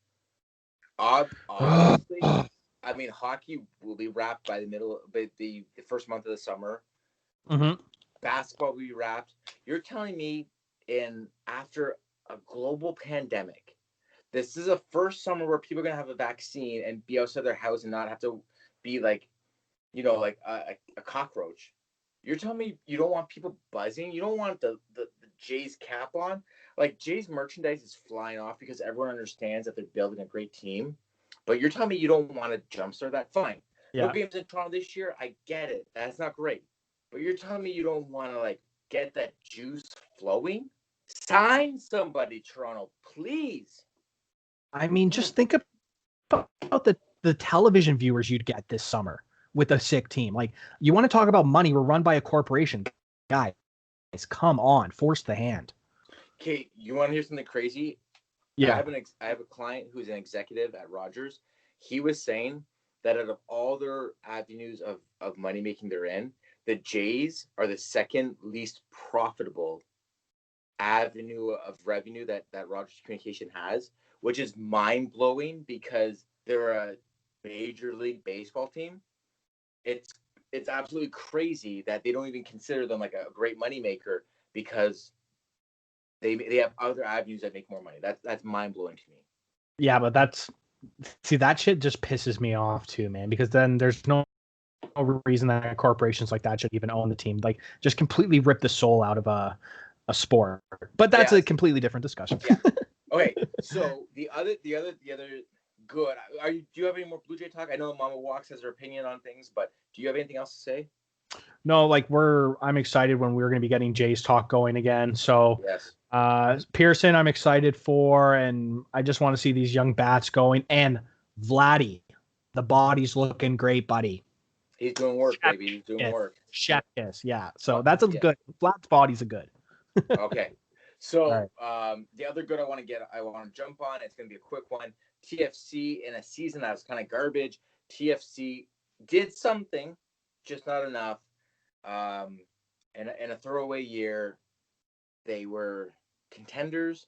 Obviously, I mean, hockey will be wrapped by the first month of the summer. Mm-hmm. Basketball will be wrapped. You're telling me after a global pandemic, this is a first summer where people are going to have a vaccine and be outside their house and not have to be like, like a cockroach. You're telling me you don't want people buzzing? You don't want the Jays cap on? Like, Jays merchandise is flying off because everyone understands that they're building a great team. But you're telling me you don't want to jumpstart that? Fine. Yeah. No games in Toronto this year. I get it. That's not great. But you're telling me you don't want to, like, get that juice flowing? Sign somebody, Toronto, please. I mean, just think about the television viewers you'd get this summer with a sick team. Like, you want to talk about money? We're run by a corporation. Guys, come on, force the hand. Okay, you want to hear something crazy? Yeah. I have a client who's an executive at Rogers. He was saying that out of all their avenues of money making they're in, the Jays are the second least profitable avenue of revenue that Rogers Communication has, which is mind-blowing because they're a Major League Baseball team. It's absolutely crazy that they don't even consider them like a great moneymaker because they have other avenues that make more money. That's mind-blowing to me. Yeah, but that shit just pisses me off too, man, because then there's no reason that corporations like that should even own the team. Like, just completely rip the soul out of a sport. But that's a completely different discussion. Yeah. Okay, so the other good. Do you have any more Blue Jay talk? I know Mama Walks has her opinion on things, but do you have anything else to say? No, like I'm excited when we're going to be getting Jays talk going again. So yes. Pearson, I'm excited for, and I just want to see these young bats going. And Vladdy, the body's looking great, buddy. He's doing work, Chef baby. He's doing kiss. work. Chef kiss. Yeah. So that's a Yeah. good. Flat's bodies are good. Okay. All So right. the other good I want to jump on. It's going to be a quick one. TFC in a season that was kind of garbage. TFC did something, just not enough. Um, in a throwaway year, they were contenders,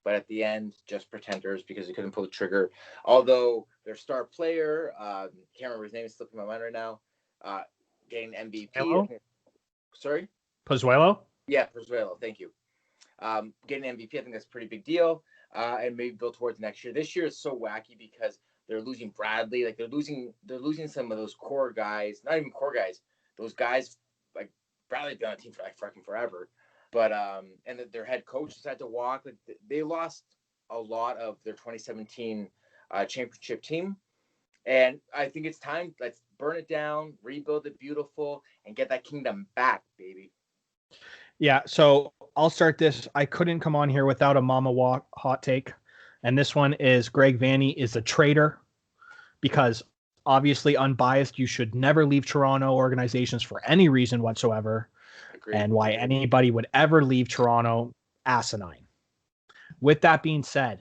but at the end, just pretenders because they couldn't pull the trigger. Although their star player, can't remember his name, is slipping my mind right now, uh, getting MVP. Hello? Sorry? Pozuelo? Yeah, Perzuelo. Thank you. Getting MVP, I think that's a pretty big deal. And maybe build towards next year. This year is so wacky because they're losing Bradley. Like they're losing some of those core guys. Not even core guys. Those guys like Bradley's been on the team for like fucking forever. But and their head coach decided to walk. Like they lost a lot of their 2017 championship team. And I think it's time. Let's burn it down, rebuild it beautiful, and get that kingdom back, baby. Yeah, so I'll start this. I couldn't come on here without a hot take. And this one is Greg Vanney is a traitor because obviously unbiased, you should never leave Toronto organizations for any reason whatsoever. Agreed. And why anybody would ever leave Toronto, asinine. With that being said,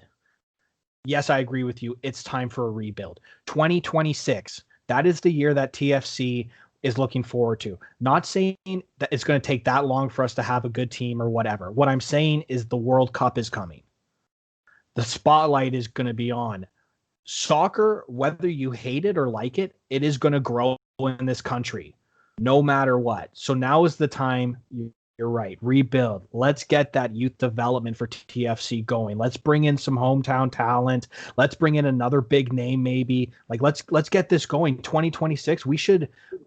yes, I agree with you. It's time for a rebuild. 2026, that is the year that TFC is looking forward to. Not saying that it's going to take that long for us to have a good team or whatever. What I'm saying is the World Cup is coming. The spotlight is going to be on. Soccer, whether you hate it or like it, it is going to grow in this country no matter what. So now is the time. You're right. Rebuild. Let's get that youth development for TFC going. Let's bring in some hometown talent. Let's bring in another big name, maybe. Like let's get this going. 2026.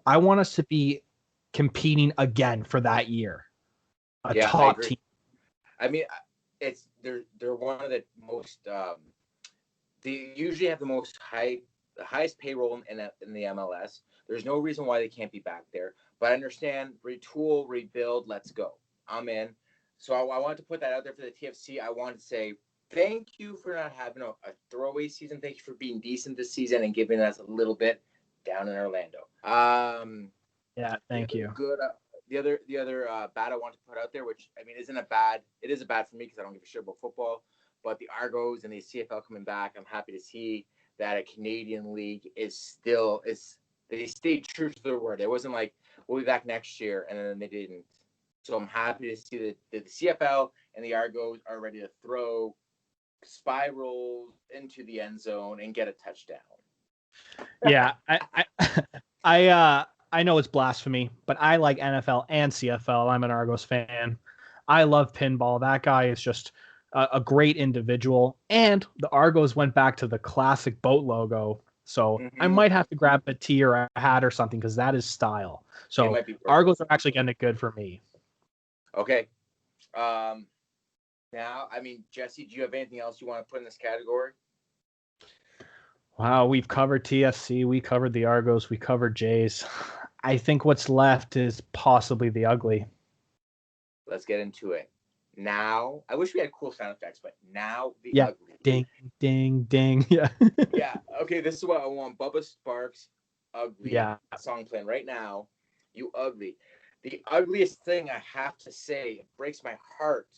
I want us to be competing again for that year. A Yeah, I top agree. team. I mean, they're one of the most. They usually have the highest payroll in the MLS. There's no reason why they can't be back there. But I understand, retool, rebuild, let's go. I'm in. So I wanted to put that out there for the TFC. I wanted to say thank you for not having a throwaway season. Thank you for being decent this season and giving us a little bit down in Orlando. Yeah, thank you. Good. The other bad I want to put out there, which I mean isn't a bad. It is a bad for me because I don't give a shit about football. But the Argos and the CFL coming back, I'm happy to see that a Canadian league is they stayed true to their word. It wasn't like we'll be back next year and then they didn't. So I'm happy to see that the CFL and the Argos are ready to throw spirals into the end zone and get a touchdown. Yeah, I know it's blasphemy, but I like NFL and CFL. I'm an Argos fan. I love pinball. That guy is just a great individual. And the Argos went back to the classic boat logo. So I might have to grab a tee or a hat or something because that is style. So Argos are actually getting it good for me. Okay. Now, I mean, Jesse, do you have anything else you want to put in this category? Wow, we've covered TFC, we covered the Argos, we covered Jays. I think what's left is possibly the ugly. Let's get into it. Now, I wish we had cool sound effects, but now the ugly. Ding, ding, ding. Yeah. Yeah. Okay, this is what I want. Bubba Sparks, ugly. Yeah. Song playing right now. You ugly. The ugliest thing I have to say, it breaks my heart.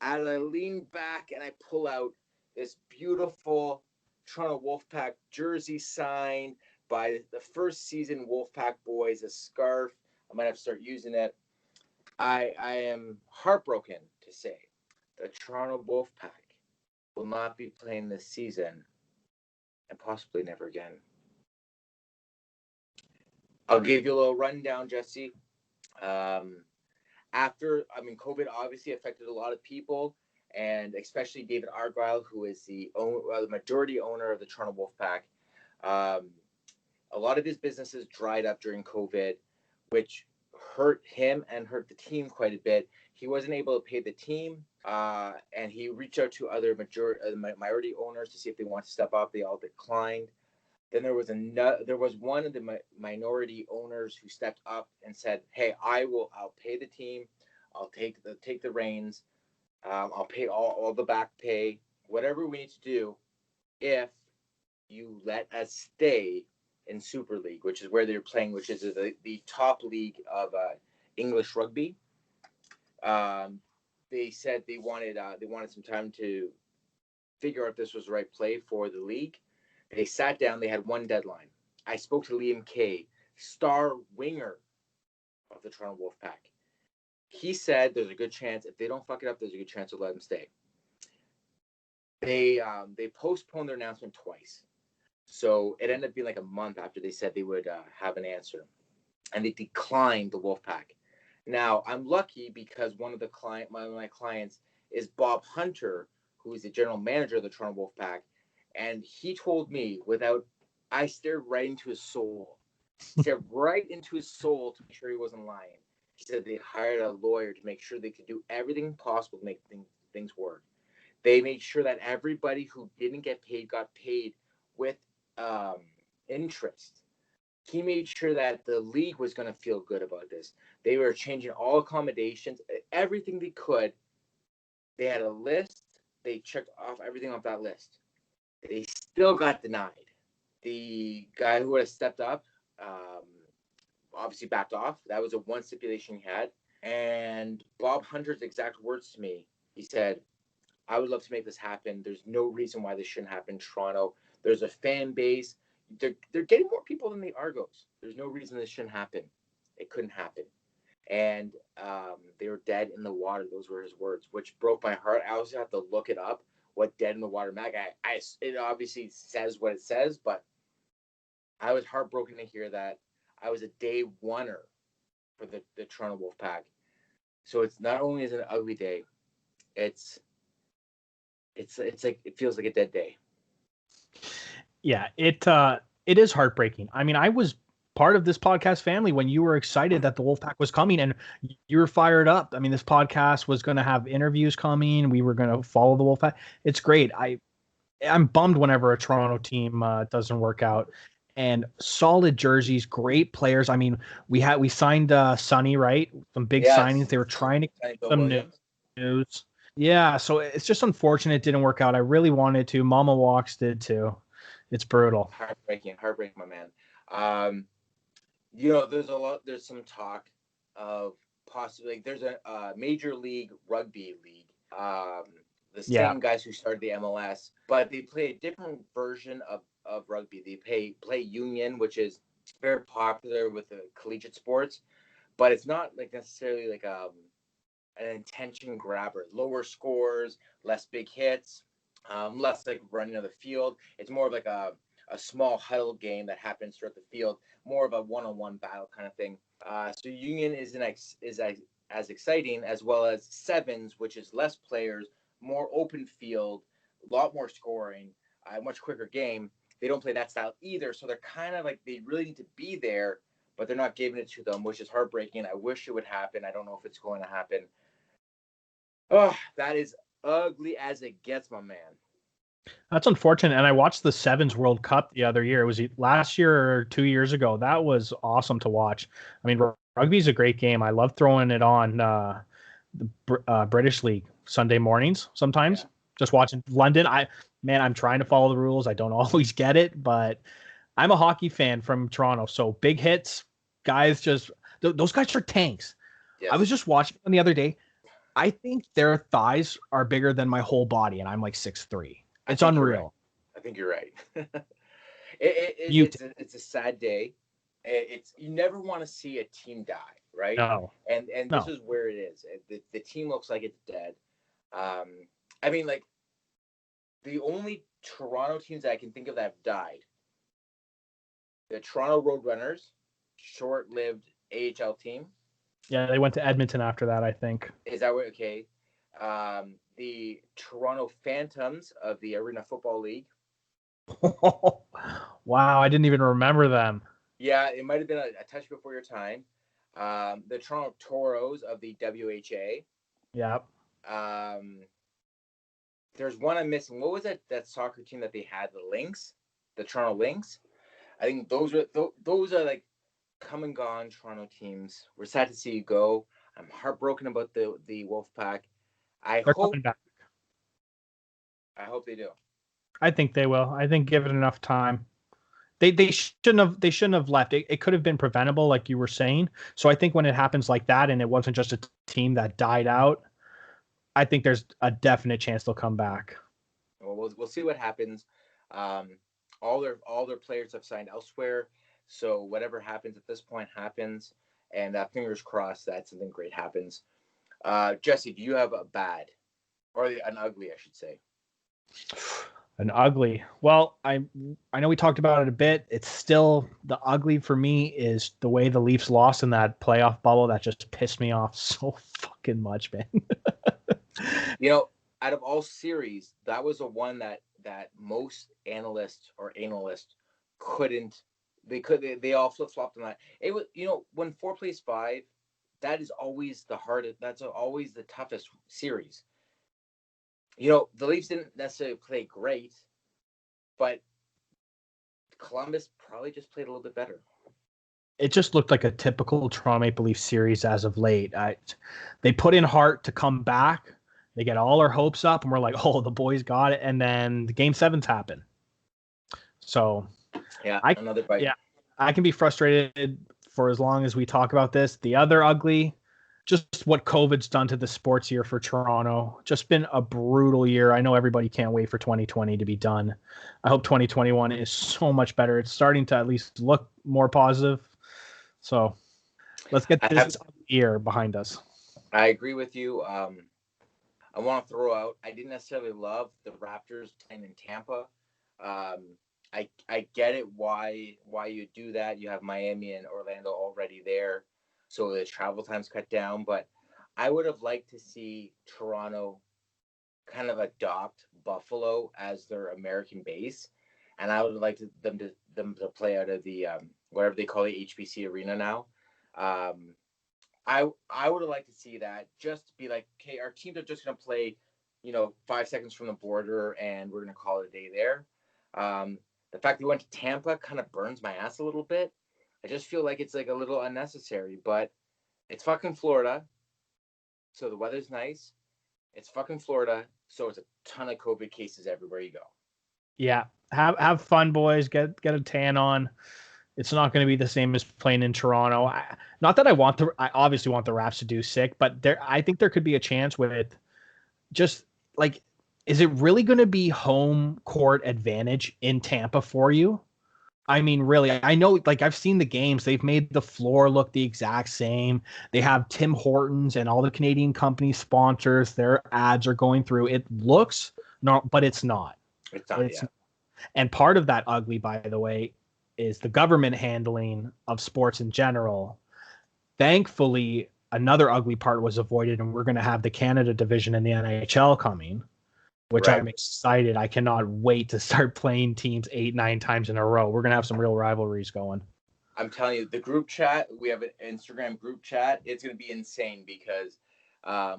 As I lean back and I pull out this beautiful Toronto Wolfpack jersey signed by the first season Wolfpack boys, a scarf. I might have to start using it. I am heartbroken to say the Toronto Wolfpack will not be playing this season and possibly never again. I'll give you a little rundown, Jesse. COVID obviously affected a lot of people, and especially David Argyle, who is the majority owner of the Toronto Wolfpack. A lot of his businesses dried up during COVID, which hurt him and hurt the team quite a bit. He wasn't able to pay the team, and he reached out to other minority owners to see if they want to step up. They all declined. Then there was one of the minority owners who stepped up and said, "Hey, I'll pay the team. I'll take the reins. I'll pay all the back pay, whatever we need to do, if you let us stay in Super League, which is where they're playing, which is the top league of English rugby. They said they wanted some time to figure out if this was the right play for the league. They sat down. They had one deadline. I spoke to Liam Kay, star winger of the Toronto Wolfpack. He said there's a good chance if they don't fuck it up, there's a good chance to let him stay. They postponed their announcement twice, so it ended up being like a month after they said they would have an answer, and they declined the Wolfpack. Now I'm lucky because one of my clients is Bob Hunter, who is the general manager of the Toronto Wolfpack, and he told me I stared right into his soul. Stared right into his soul to make sure he wasn't lying. He said they hired a lawyer to make sure they could do everything possible to make things work. They made sure that everybody who didn't get paid got paid with interest. He made sure that the league was going to feel good about this. They were changing all accommodations, everything they could. They had a list. They checked off everything off that list. They still got denied. The guy who would have stepped up obviously backed off. That was the one stipulation he had. And Bob Hunter's exact words to me, he said, I would love to make this happen. There's no reason why this shouldn't happen in Toronto. There's a fan base. They're getting more people than the Argos. There's no reason this shouldn't happen. It couldn't happen. And they were dead in the water. Those were his words, which broke my heart. I also have to look it up, what dead in the water meant. It obviously says what it says, but I was heartbroken to hear that I was a day oneer for the Toronto Wolfpack. So it's not only is it an ugly day, it's like it feels like a dead day. Yeah, it is heartbreaking. I mean, I was part of this podcast family when you were excited that the Wolfpack was coming and you were fired up. I mean, this podcast was going to have interviews coming. We were going to follow the Wolfpack. It's great. I'm bummed whenever a Toronto team doesn't work out. And solid jerseys, great players. I mean, we signed Sonny, right? Some big signings. They were trying to get some news. Yeah, so it's just unfortunate it didn't work out. I really wanted to. Mama Walks did too. It's brutal. Heartbreaking, my man. There's some talk of possibly there's a major league rugby league. The same guys who started the MLS, but they play a different version of rugby. They play union, which is very popular with the collegiate sports, but it's not like necessarily like an intention grabber. Lower scores, less big hits, less like running on the field. It's more of like a small huddle game that happens throughout the field, more of a one-on-one battle kind of thing. So union is as exciting, as well as sevens, which is less players, more open field, a lot more scoring, a much quicker game. They don't play that style either, so they're kind of like they really need to be there, but they're not giving it to them, which is heartbreaking. I wish it would happen. I don't know if it's going to happen. Oh, that is ugly as it gets, my man. That's unfortunate. And I watched the Sevens World Cup the other year. It was last year or 2 years ago. That was awesome to watch. I mean, rugby is a great game. I love throwing it on the British League Sunday mornings sometimes. Yeah. Just watching London. I'm trying to follow the rules. I don't always get it, but I'm a hockey fan from Toronto. So big hits, guys those guys are tanks. Yes. I was just watching them the other day. I think their thighs are bigger than my whole body, and I'm like 6'3". It's unreal. I think you're right. It's a sad day. You never want to see a team die, right? No. And this is where it is. The team looks like it's dead. I mean, like the only Toronto teams that I can think of that have died: the Toronto Roadrunners, short-lived AHL team. Yeah, they went to Edmonton after that, I think. Is that what? Okay. The Toronto Phantoms of the Arena Football League. Wow, I didn't even remember them. Yeah, it might have been a touch before your time. The Toronto Toros of the WHA. Yep. There's one I'm missing. What was that soccer team that they had? The Lynx, the Toronto Lynx. I think those are like come and gone Toronto teams. We're sad to see you go. I'm heartbroken about the Wolfpack. They're coming back. I hope they do. I think they will. I think give it enough time. They shouldn't have left. It could have been preventable, like you were saying. So I think when it happens like that, and it wasn't just a team that died out, I think there's a definite chance they'll come back. Well, we'll see what happens. Um, all their players have signed elsewhere, so whatever happens at this point happens, and fingers crossed that something great happens. Jesse, do you have a bad or an ugly, I should say? An ugly. Well, I know we talked about it a bit. It's still the ugly for me is the way the Leafs lost in that playoff bubble. That just pissed me off so fucking much, man. Out of all series, that was the one that most analysts couldn't. They all flip flopped on that. It was when 4 plays 5, that is always the hardest. That's always the toughest series. The Leafs didn't necessarily play great, but Columbus probably just played a little bit better. It just looked like a typical Toronto Maple Leaf series as of late. They put in heart to come back. They get all our hopes up, and we're like, oh, the boys got it. And then the game 7s happen. So, another bite. Yeah, I can be frustrated for as long as we talk about this. The other ugly, just what COVID's done to the sports year for Toronto. Just been a brutal year. I know everybody can't wait for 2020 to be done. I hope 2021 is so much better. It's starting to at least look more positive. So let's get this year behind us. I agree with you. I want to throw out, I didn't necessarily love the Raptors playing in Tampa. I get it why you do that. You have Miami and Orlando already there, so the travel time's cut down. But I would have liked to see Toronto kind of adopt Buffalo as their American base, and I would have liked them to play out of the whatever they call the HBC Arena now. I would have liked to see that, just to be like, okay, our teams are just going to play, 5 seconds from the border, and we're going to call it a day there. The fact that we went to Tampa kind of burns my ass a little bit. I just feel like it's like a little unnecessary, but it's fucking Florida, so the weather's nice. It's fucking Florida, so it's a ton of COVID cases everywhere you go. Yeah, have fun, boys. Get a tan on. It's not going to be the same as playing in Toronto. Not that I obviously want the Raps to do sick, but I think there could be a chance with just like, is it really going to be home court advantage in Tampa for you? I mean, really, I know, like, I've seen the games. They've made the floor look the exact same. They have Tim Hortons and all the Canadian company sponsors. Their ads are going through. It looks not, but it's not. It's not. Yeah. And part of that ugly, by the way, is the government handling of sports in general. Thankfully, another ugly part was avoided, and we're going to have the Canada division in the NHL coming, which right. I'm excited. I cannot wait to start playing teams 8-9 times in a row. We're going to have some real rivalries going. I'm telling you, the group chat, we have an Instagram group chat. It's going to be insane because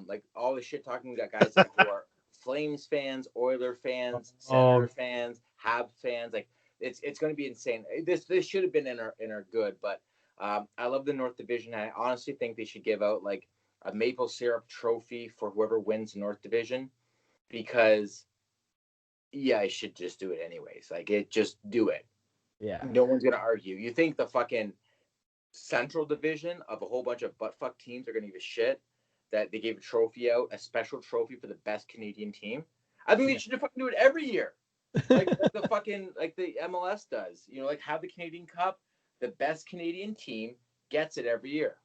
like all the shit talking, we got guys who are Flames fans, Oiler fans, Senator fans, Hab fans. Like, it's going to be insane. This should have been in our good, but I love the North Division. I honestly think they should give out like a maple syrup trophy for whoever wins the North Division, because I should just do it anyways. Like, just do it. Yeah. No one's going to argue. You think the fucking Central Division of a whole bunch of buttfuck teams are going to give a shit that they gave a trophy out, a special trophy for the best Canadian team? I think they should fucking do it every year. like the fucking, like the MLS does, like have the Canadian Cup, the best Canadian team gets it every year.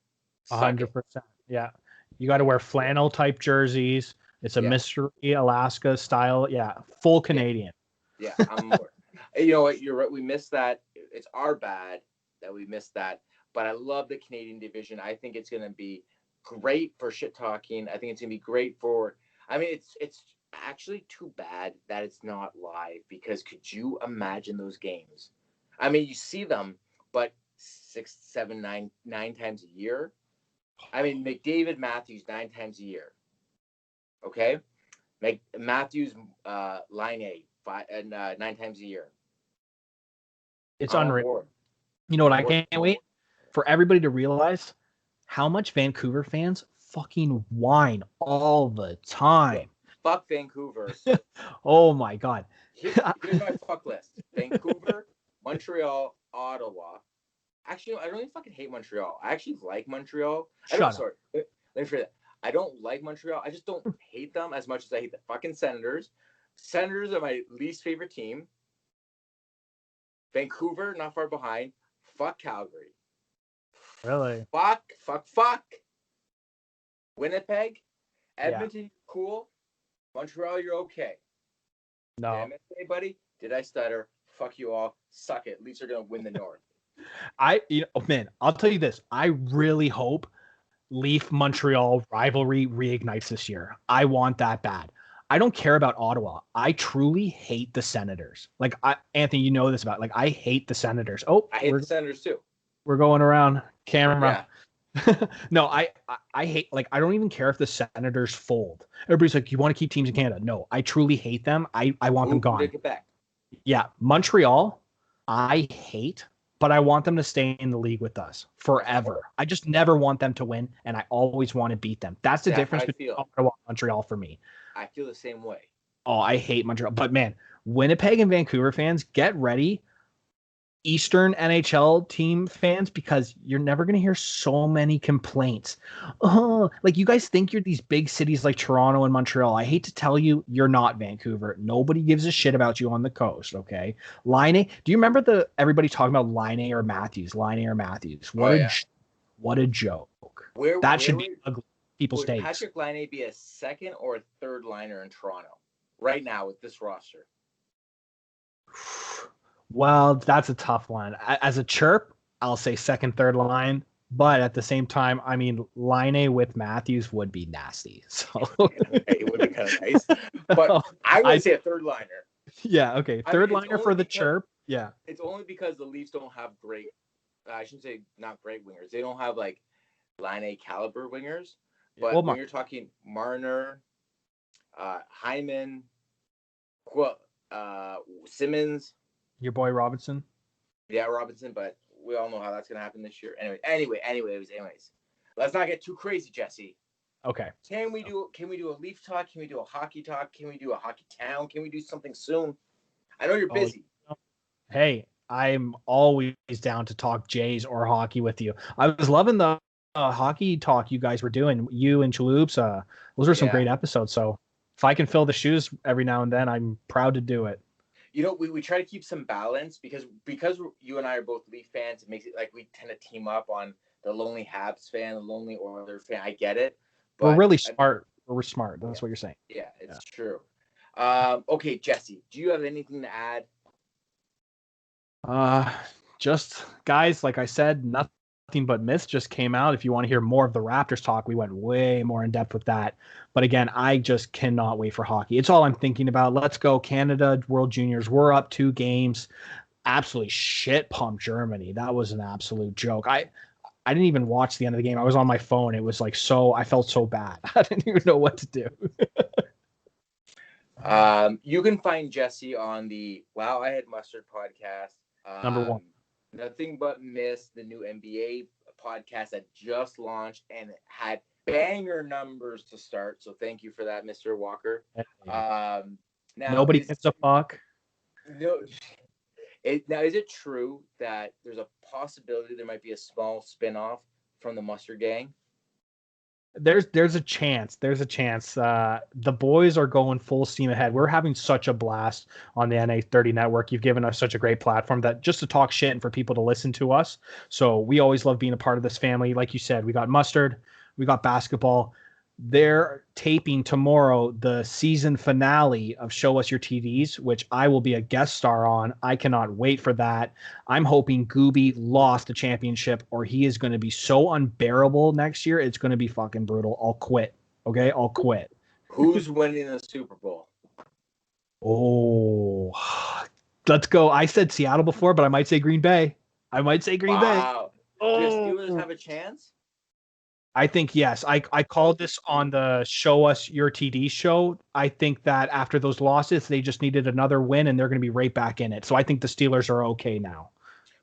100%. Yeah, you got to wear flannel type jerseys. It's a Mystery Alaska style. Yeah, full Canadian. Yeah, I'm more. You know what? You're right. We missed that. It's our bad that we missed that. But I love the Canadian division. I think it's going to be great for shit talking. I think it's going to be great for. I mean, it's actually too bad that it's not live, because could you imagine those games? I mean, you see them, but 6, 7, 9 times a year. I mean, McDavid Matthews 9 times a year. Okay, Matthews line 8 9 times a year. It's unreal. You know what? I can't wait for everybody to realize how much Vancouver fans fucking whine all the time. Fuck Vancouver. Oh my god. Here's my fuck list. Vancouver, Montreal, Ottawa. Actually, I don't even fucking hate Montreal. I actually like Montreal. Shut up. Sorry. Let me phrase that. I don't like Montreal. I just don't hate them as much as I hate the fucking Senators. Senators are my least favorite team. Vancouver, not far behind. Fuck Calgary. Really? Fuck. Winnipeg, Yeah. Edmonton, cool. Montreal, you're okay. No. Damn it, hey, buddy. Did I stutter? Fuck you all. Suck it. At least they're gonna win the North. Man, I'll tell you this. I really hope Leaf Montreal rivalry reignites this year. I want that bad. I don't care about Ottawa. I truly hate the Senators. Like, Anthony, you know this about. Like, I hate the Senators. Oh, I hate the Senators too. We're going around camera. Yeah. No, I hate. Like, I don't even care if the Senators fold. Everybody's like, you want to keep teams in Canada? No, I truly hate them. I want them gone. Take it back. Yeah, Montreal, I hate. But I want them to stay in the league with us forever. I just never want them to win, and I always want to beat them. That's the difference between Ottawa and Montreal for me. I feel the same way. Oh, I hate Montreal. But, man, Winnipeg and Vancouver fans, get ready. Eastern NHL team fans, because you're never going to hear so many complaints. Oh, like, you guys think you're these big cities like Toronto and Montreal. I hate to tell you, you're not Vancouver. Nobody gives a shit about you on the coast, okay? Laine, do you remember everybody talking about Laine or Matthews? What a joke. That should be ugly. People's days. Would Patrick Laine be a second or a third liner in Toronto right now with this roster? Well, that's a tough one. As a chirp, I'll say second, third line. But at the same time, I mean, Laine with Matthews would be nasty. So it would be kind of nice. But I would say a third liner. Yeah, okay. Third liner for the chirp. Yeah. It's only because the Leafs don't have great, I shouldn't say not great wingers. They don't have like Laine caliber wingers. But when you're talking Marner, Hyman, Simmons. Your boy Robinson? Yeah, Robinson, but we all know how that's going to happen this year. Anyways. Let's not get too crazy, Jesse. Okay. Can we do a Leaf talk? Can we do a hockey talk? Can we do a hockey town? Can we do something soon? I know you're busy. Hey, I'm always down to talk Jays or hockey with you. I was loving the hockey talk you guys were doing, you and Chaloops. Those were some great episodes. So if I can fill the shoes every now and then, I'm proud to do it. You know, we try to keep some balance because you and I are both Leaf fans. It makes it like we tend to team up on the lonely Habs fan, the lonely Oilers fan. I get it. But we're really smart. We're smart. That's what you're saying. Yeah, it's true. Okay, Jesse, do you have anything to add? Just guys, like I said, nothing but myths just came out. If you want to hear more of the Raptors talk, we went way more in depth with that. But again, I just cannot wait for hockey. It's all I'm thinking about. Let's go Canada World Juniors. We're up 2 games. Absolutely shit pumped Germany. That was an absolute joke. I didn't even watch the end of the game. I was on my phone. It was like I felt so bad. I didn't even know what to do. You can find Jesse on the Wow I Had Mustard podcast. Number 1. Nothing But Miss, the new NBA podcast that just launched and had banger numbers to start. So thank you for that, Mr. Walker. Now, nobody gives a fuck. No. Now, is it true that there's a possibility there might be a small spinoff from the Mustard Gang? There's a chance. The boys are going full steam ahead. We're having such a blast on the NA30 network. You've given us such a great platform that just to talk shit and for people to listen to us. So we always love being a part of this family. Like you said, we got Mustard, we got basketball. They're taping tomorrow the season finale of Show Us Your TDs, which I will be a guest star on. I cannot wait for that. I'm hoping Gooby lost the championship or he is going to be so unbearable next year. It's going to be fucking brutal. I'll quit. Okay? I'll quit. Who's winning the Super Bowl? Oh, let's go. I said Seattle before, but I might say Green Bay. Wow. Do the Steelers have a chance? I think yes. I called this on the Show Us Your TD show. I think that after those losses, they just needed another win, and they're going to be right back in it. So I think the Steelers are okay now.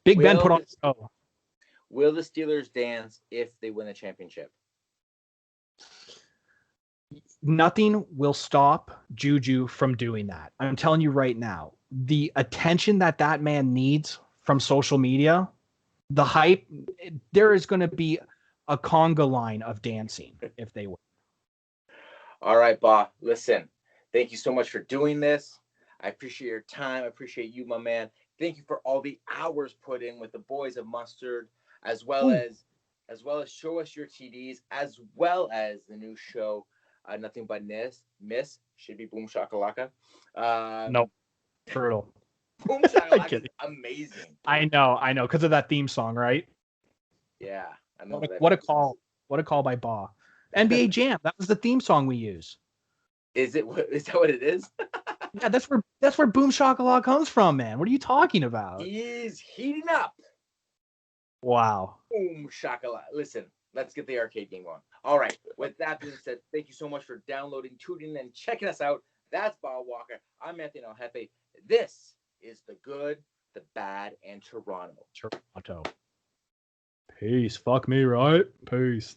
Big Ben put on the show. Will the Steelers dance if they win the championship? Nothing will stop Juju from doing that. I'm telling you right now. The attention that man needs from social media, the hype, there is going to be a conga line of dancing if they win. All right, Bah. Listen, thank you so much for doing this. I appreciate your time. I appreciate you, my man. Thank you for all the hours put in with the boys of Mustard, as well as show us your TDs, as well as the new show, Nothing But Miss should be Boom Shakalaka. No, brutal. Boom Shakalaka is amazing. I know, because of that theme song, right? Yeah, I know. What a call! What a call by Bah. NBA Jam. That was the theme song we use. Is it? Is that what it is? Yeah, that's where Boom Shakalaka comes from, man. What are you talking about? He is heating up. Wow. Boom Shakalaka. Listen, let's get the arcade game on. All right. With that being said, thank you so much for downloading, tuning in, and checking us out. That's Bah Walker. I'm Anthony El Hefe. This is the good, the bad, and Toronto. Peace. Fuck me, right? Peace.